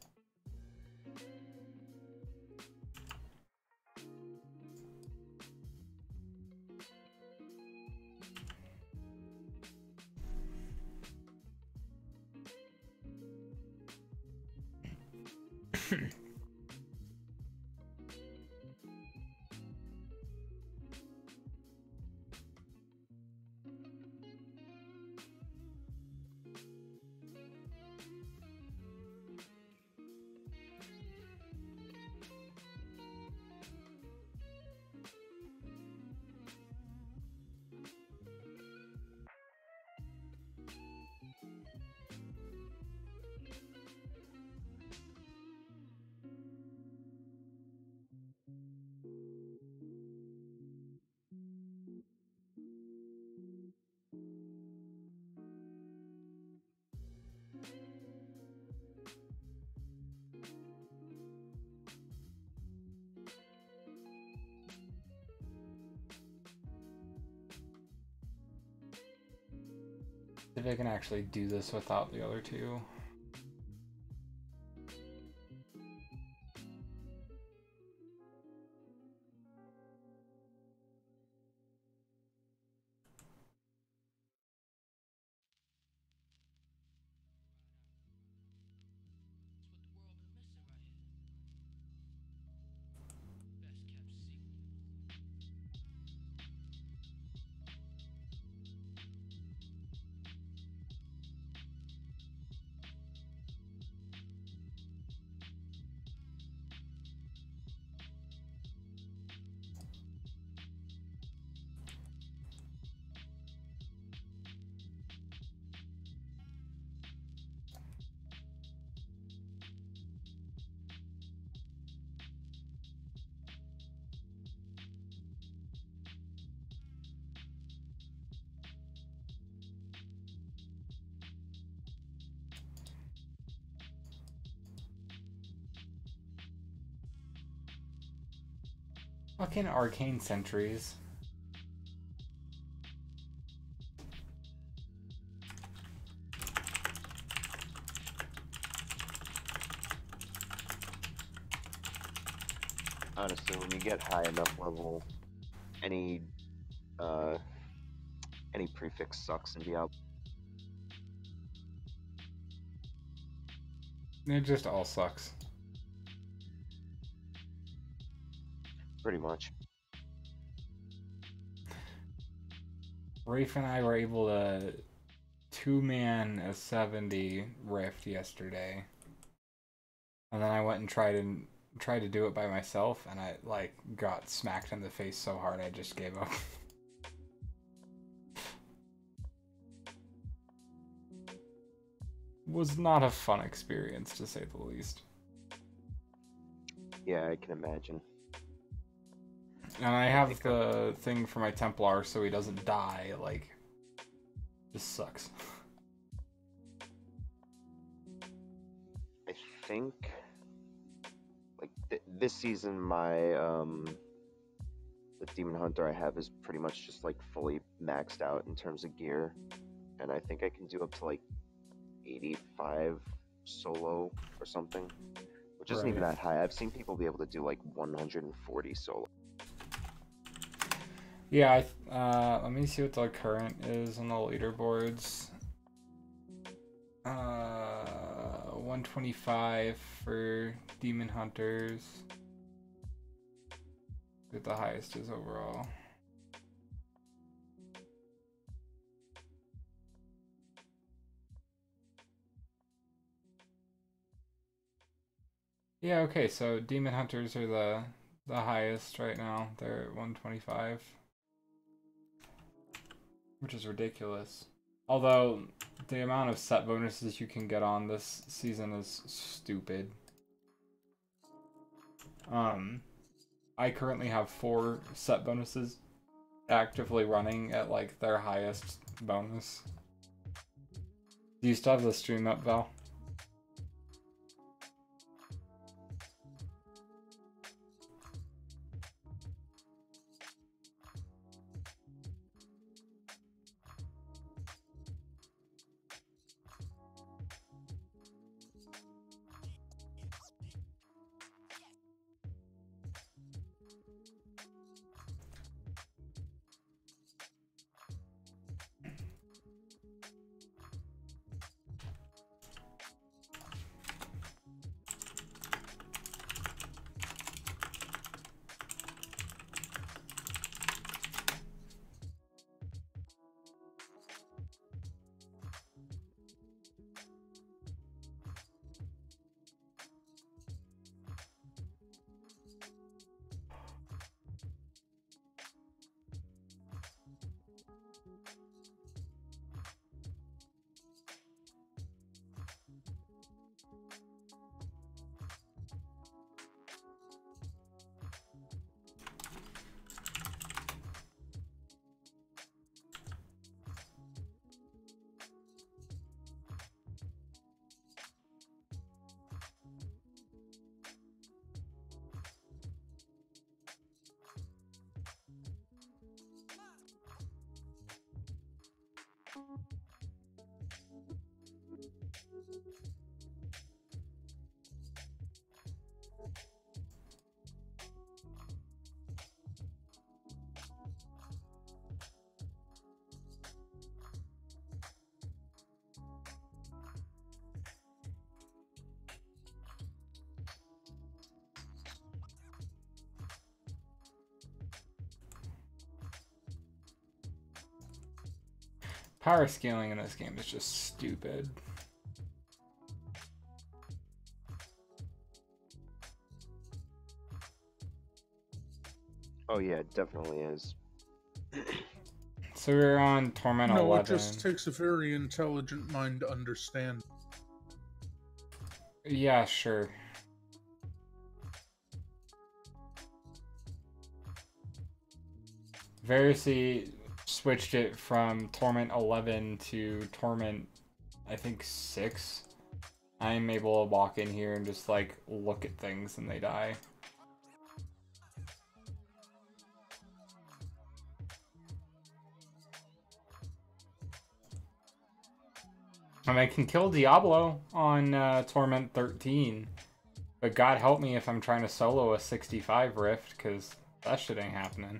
If I can actually do this without the other two. Fucking arcane sentries. Honestly, when you get high enough level, any prefix sucks in Diablo. It just all sucks. Pretty much. Rafe and I were able to two-man a 70 rift yesterday. And then I went and tried to do it by myself, and I like got smacked in the face so hard I just gave up. Was not a fun experience, to say the least. Yeah, I can imagine. And I have the thing for my Templar so he doesn't die, like, this sucks. I think, like, this season, my, the Demon Hunter I have is pretty much just, like, fully maxed out in terms of gear. And I think I can do up to, like, 85 solo or something, which isn't even that high. I've seen people be able to do, like, 140 solo. Yeah, let me see what the current is on the leaderboards. 125 for Demon Hunters. What the highest is overall. Yeah, okay, so Demon Hunters are the highest right now. They're at 125. Which is ridiculous. Although, the amount of set bonuses you can get on this season is stupid. I currently have 4 set bonuses actively running at, like, their highest bonus. Do you still have the stream up, Val? Power scaling in this game is just stupid. Oh yeah, it definitely is. So we're on Torment 11. No, it just takes a very intelligent mind to understand. Yeah, sure. Variously switched it from Torment 11 to Torment, I think, 6. I'm able to walk in here and just, like, look at things and they die. And I can kill Diablo on Torment 13. But God help me if I'm trying to solo a 65 Rift, because that shit ain't happening.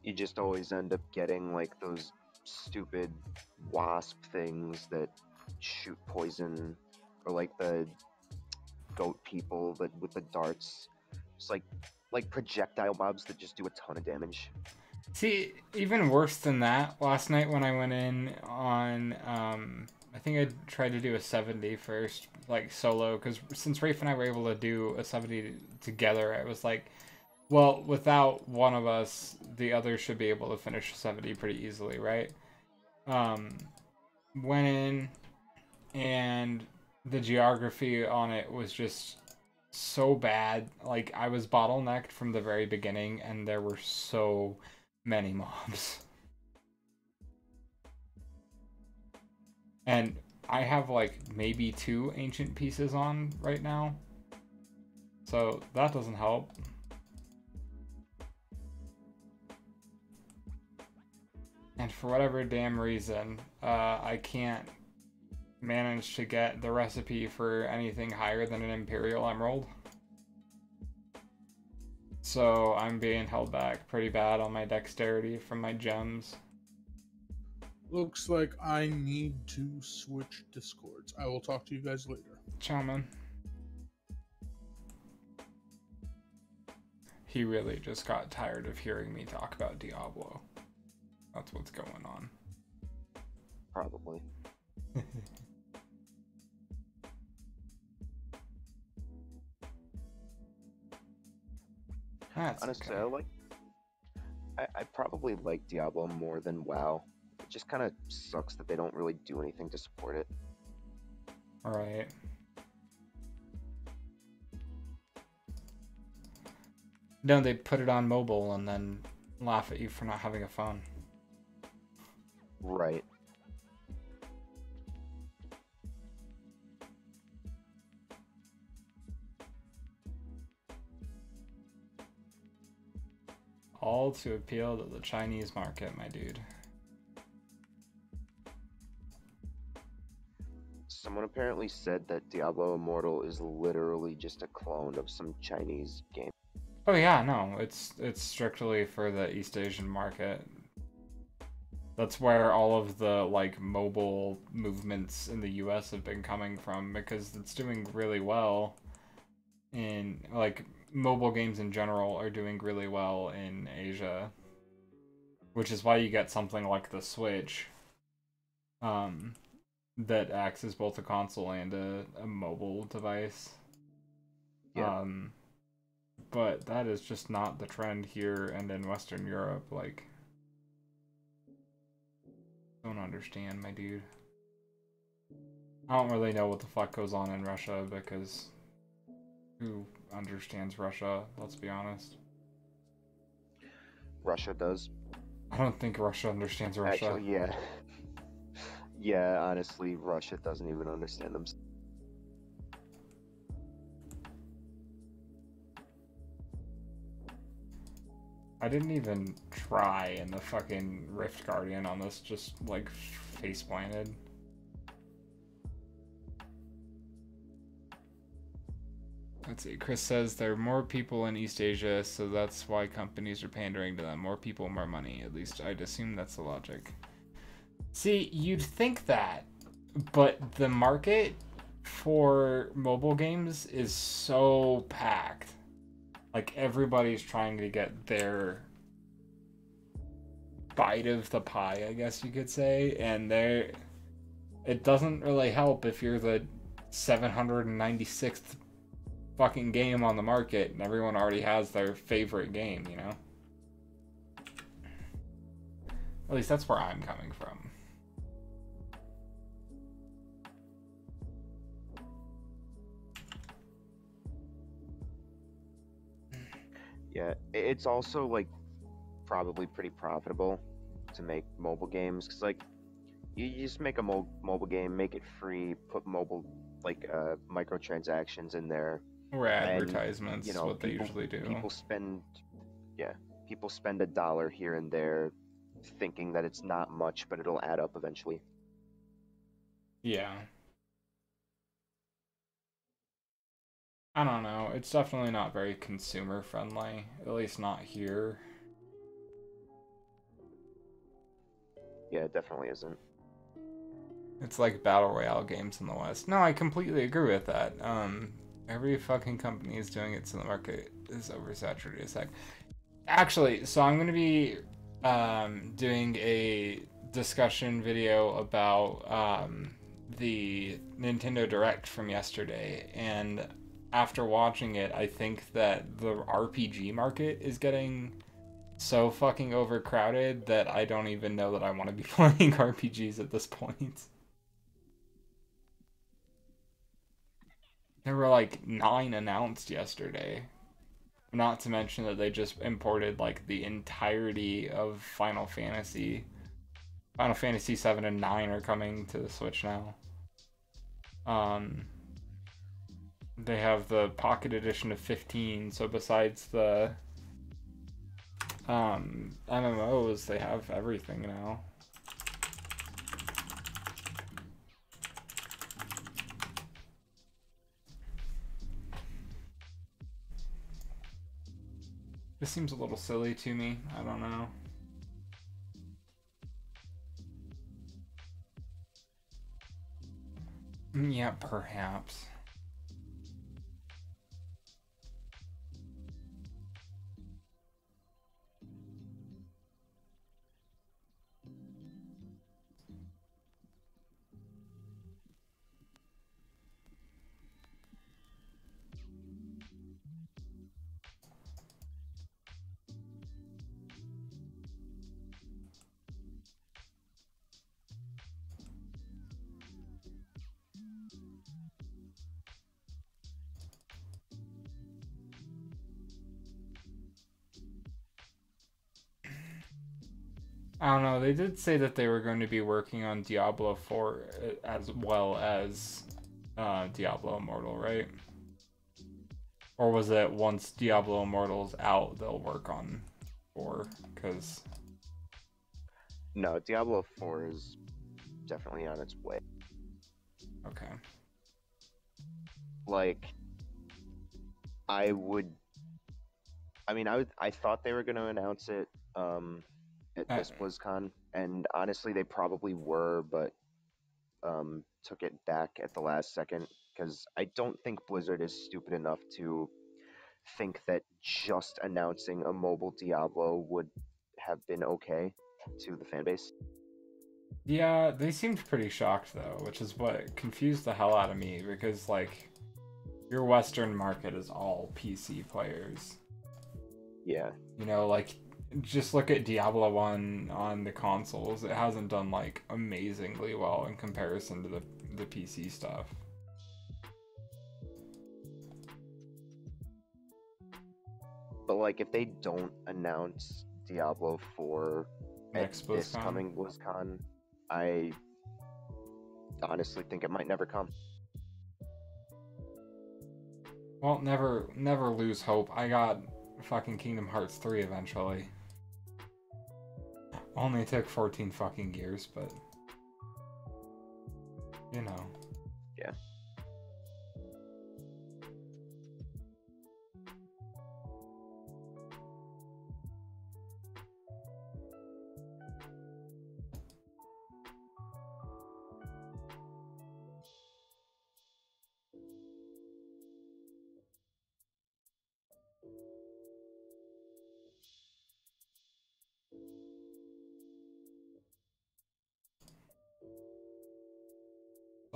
You just always end up getting like those stupid wasp things that shoot poison, or like the goat people that with the darts. It's like projectile mobs that just do a ton of damage. See, even worse than that, last night when I went in on, I think I tried to do a 70 first, like solo, because since Rafe and I were able to do a 70 together, I was like, well, without one of us, the other should be able to finish 70 pretty easily, right? Went in, and the geography on it was just so bad. Like, I was bottlenecked from the very beginning, and there were so many mobs. And I have, like, maybe 2 ancient pieces on right now. So, that doesn't help. And for whatever damn reason, I can't manage to get the recipe for anything higher than an Imperial Emerald. So I'm being held back pretty bad on my dexterity from my gems. Looks like I need to switch Discords. I will talk to you guys later. Ciao, man. He really just got tired of hearing me talk about Diablo. That's what's going on. Probably. That's Honestly, okay. I probably like Diablo more than WoW. It just kind of sucks that they don't really do anything to support it. Alright. No, they put it on mobile and then laugh at you for not having a phone. Right. All to appeal to the Chinese market, my dude. Someone apparently said that Diablo Immortal is literally just a clone of some Chinese game. Oh yeah, no, it's strictly for the East Asian market. That's where all of the like mobile movements in the US have been coming from, because it's doing really well in like mobile games in general are doing really well in Asia. Which is why you get something like the Switch that acts as both a console and a mobile device. Yeah. But that is just not the trend here and in Western Europe. Like, don't understand, my dude. I don't really know what the fuck goes on in Russia, because who understands Russia? Let's be honest. Russia does. I don't think Russia understands Russia. Actually, yeah. Yeah, honestly, Russia doesn't even understand them. I didn't even try in the fucking Rift Guardian on this, just like face planted. Let's see, Chris says there are more people in East Asia, so that's why companies are pandering to them. More people, more money. At least I'd assume that's the logic. See, you'd think that, but the market for mobile games is so packed. Like, everybody's trying to get their bite of the pie, I guess you could say, and it doesn't really help if you're the 796th fucking game on the market and everyone already has their favorite game, you know? At least that's where I'm coming from. Yeah, it's also like probably pretty profitable to make mobile games because like you just make a mobile game, make it free, put mobile like microtransactions in there, Or and advertisements, you know what they usually do. people spend yeah people spend $1 here and there, thinking that it's not much, but it'll add up eventually. Yeah. I don't know. It's definitely not very consumer friendly, at least not here. Yeah, it definitely isn't. It's like battle royale games in the West. No, I completely agree with that. Every fucking company is doing it, so the market is oversaturated as heck. Actually, so I'm gonna be doing a discussion video about the Nintendo Direct from yesterday, and after watching it, I think that the RPG market is getting so fucking overcrowded that I don't even know that I want to be playing RPGs at this point. There were like 9 announced yesterday. Not to mention that they just imported like the entirety of Final Fantasy. Final Fantasy 7 and 9 are coming to the Switch now. They have the Pocket Edition of 15, so besides the MMOs, they have everything now. This seems a little silly to me. I don't know. Yeah, perhaps. I don't know. They did say that they were going to be working on Diablo 4 as well as Diablo Immortal, right? Or was it once Diablo Immortal's out, they'll work on 4? Because... No, Diablo 4 is definitely on its way. Okay. Like, I thought they were going to announce it at this BlizzCon, and honestly, they probably were, but took it back at the last second because I don't think Blizzard is stupid enough to think that just announcing a mobile Diablo would have been okay to the fan base. Yeah, they seemed pretty shocked though, which is what confused the hell out of me because like your Western market is all PC players. Yeah. You know, like just look at Diablo 1 on the consoles. It hasn't done like amazingly well in comparison to the PC stuff. But like if they don't announce Diablo 4 Next at this coming BlizzCon, I honestly think it might never come. Well, never lose hope. I got fucking Kingdom Hearts 3 eventually. Only took 14 fucking years, but you know. Yeah.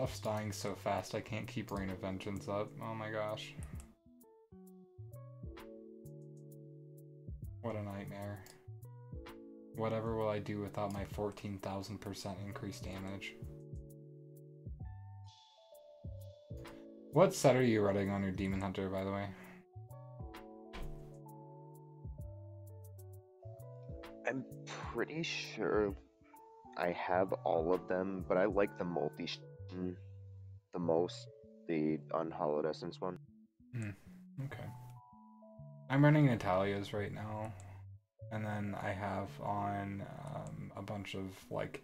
Stuff's dying so fast I can't keep Rain of Vengeance up. Oh my gosh. What a nightmare. Whatever will I do without my 14,000% increased damage? What set are you running on your Demon Hunter, by the way? I'm pretty sure I have all of them, but I like the multi the most, the unhallowed essence one. Okay. I'm running Natalia's right now, and then I have on a bunch of like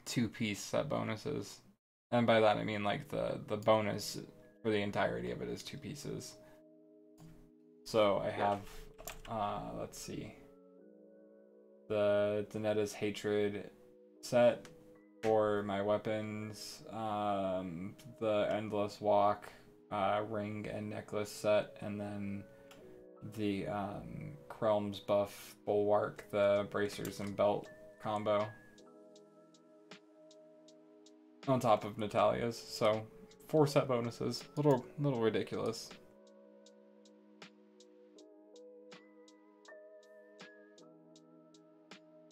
two-piece set bonuses, and by that I mean like the bonus for the entirety of it is 2 pieces. So I have let's see, the Danetta's Hatred set for my weapons, the Endless Walk ring and necklace set, and then the Krelm's buff Bulwark, the bracers and belt combo on top of Natalia's. So 4 set bonuses. Little ridiculous.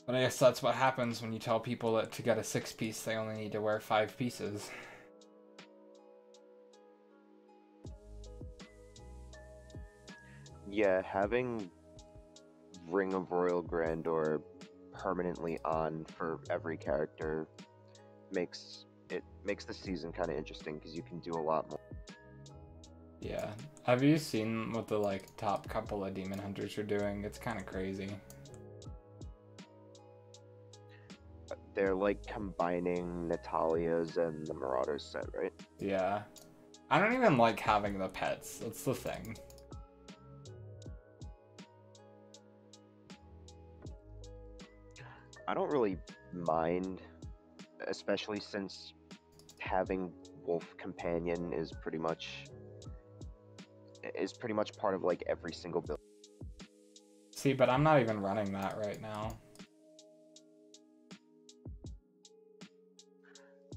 But I guess that's what happens when you tell people that to get a 6-piece they only need to wear 5 pieces. Yeah, having Ring of Royal Grandeur permanently on for every character makes the season kind of interesting because you can do a lot more. Yeah. Have you seen what the like top couple of Demon Hunters are doing? It's kind of crazy. They're like combining Natalia's and the Marauders set, right? Yeah. I don't even like having the pets. That's the thing. I don't really mind, especially since having Wolf Companion is pretty much part of like every single build. See, but I'm not even running that right now.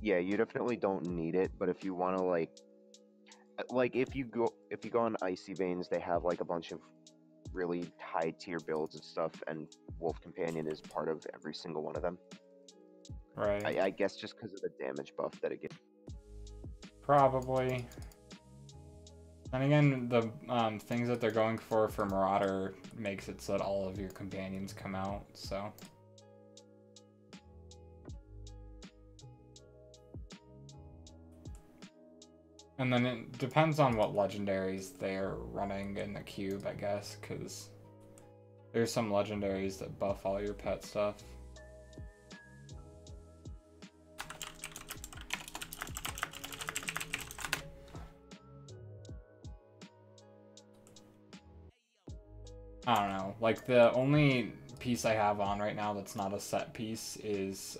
Yeah, you definitely don't need it, but if you want to like if you go on Icy Veins, they have like a bunch of really high tier builds and stuff, and Wolf Companion is part of every single one of them. Right. I guess just because of the damage buff that it gets. Probably. And again, the things that they're going for Marauder makes it so that all of your companions come out, so. And then it depends on what legendaries they're running in the cube, I guess, because there's some legendaries that buff all your pet stuff. I don't know, like the only piece I have on right now that's not a set piece is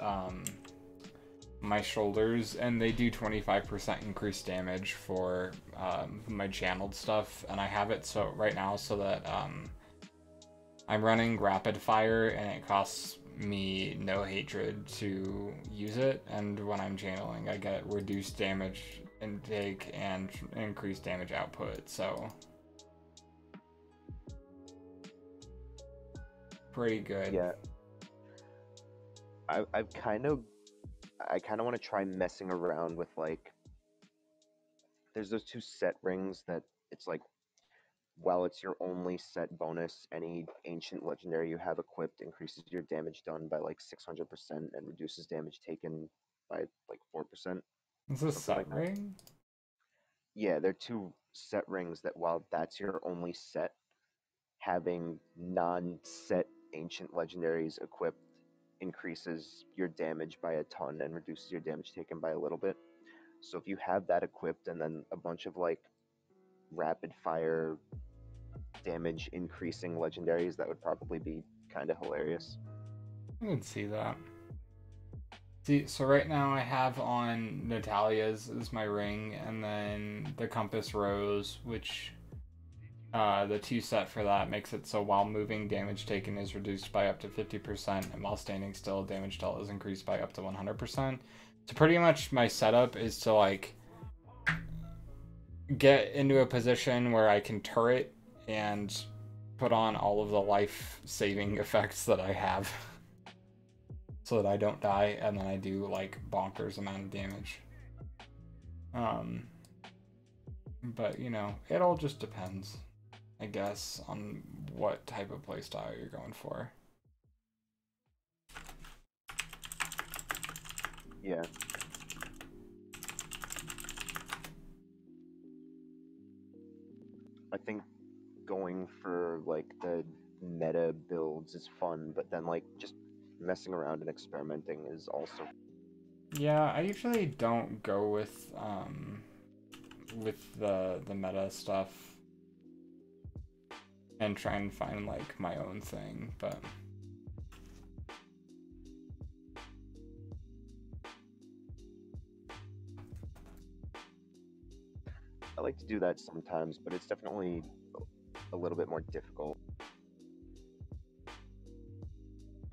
my shoulders, and they do 25% increased damage for my channeled stuff, and I have it so right now so that I'm running rapid fire and it costs me no hatred to use it, and when I'm channeling I get reduced damage intake and increased damage output, so pretty good. Yeah, I kind of want to try messing around with like, there's those 2 set rings that it's like, while it's your only set bonus, any ancient legendary you have equipped increases your damage done by like 600% and reduces damage taken by like 4%. Is this set ring? Yeah, they're 2 set rings that while that's your only set, having non-set ancient legendaries equipped increases your damage by a ton and reduces your damage taken by a little bit. So if you have that equipped and then a bunch of like rapid fire damage increasing legendaries, that would probably be kind of hilarious. I can see that. See, so right now I have on Natalia's as my ring, and then the Compass Rose, which The 2 set for that makes it so while moving, damage taken is reduced by up to 50%, and while standing still, damage dealt is increased by up to 100%. So pretty much my setup is to like get into a position where I can turret and put on all of the life-saving effects that I have so that I don't die, and then I do like bonkers amount of damage. But you know, it all just depends, I guess, on what type of playstyle you're going for. Yeah. I think going for like the meta builds is fun, but then like just messing around and experimenting is also. Yeah, I usually don't go with the meta stuff and try and find like my own thing, but I like to do that sometimes, but it's definitely a little bit more difficult.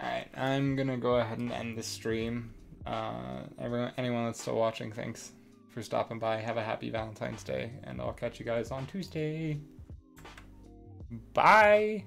alright, I'm gonna go ahead and end the stream. Anyone that's still watching, thanks for stopping by. Have a happy Valentine's Day, and I'll catch you guys on Tuesday. Bye!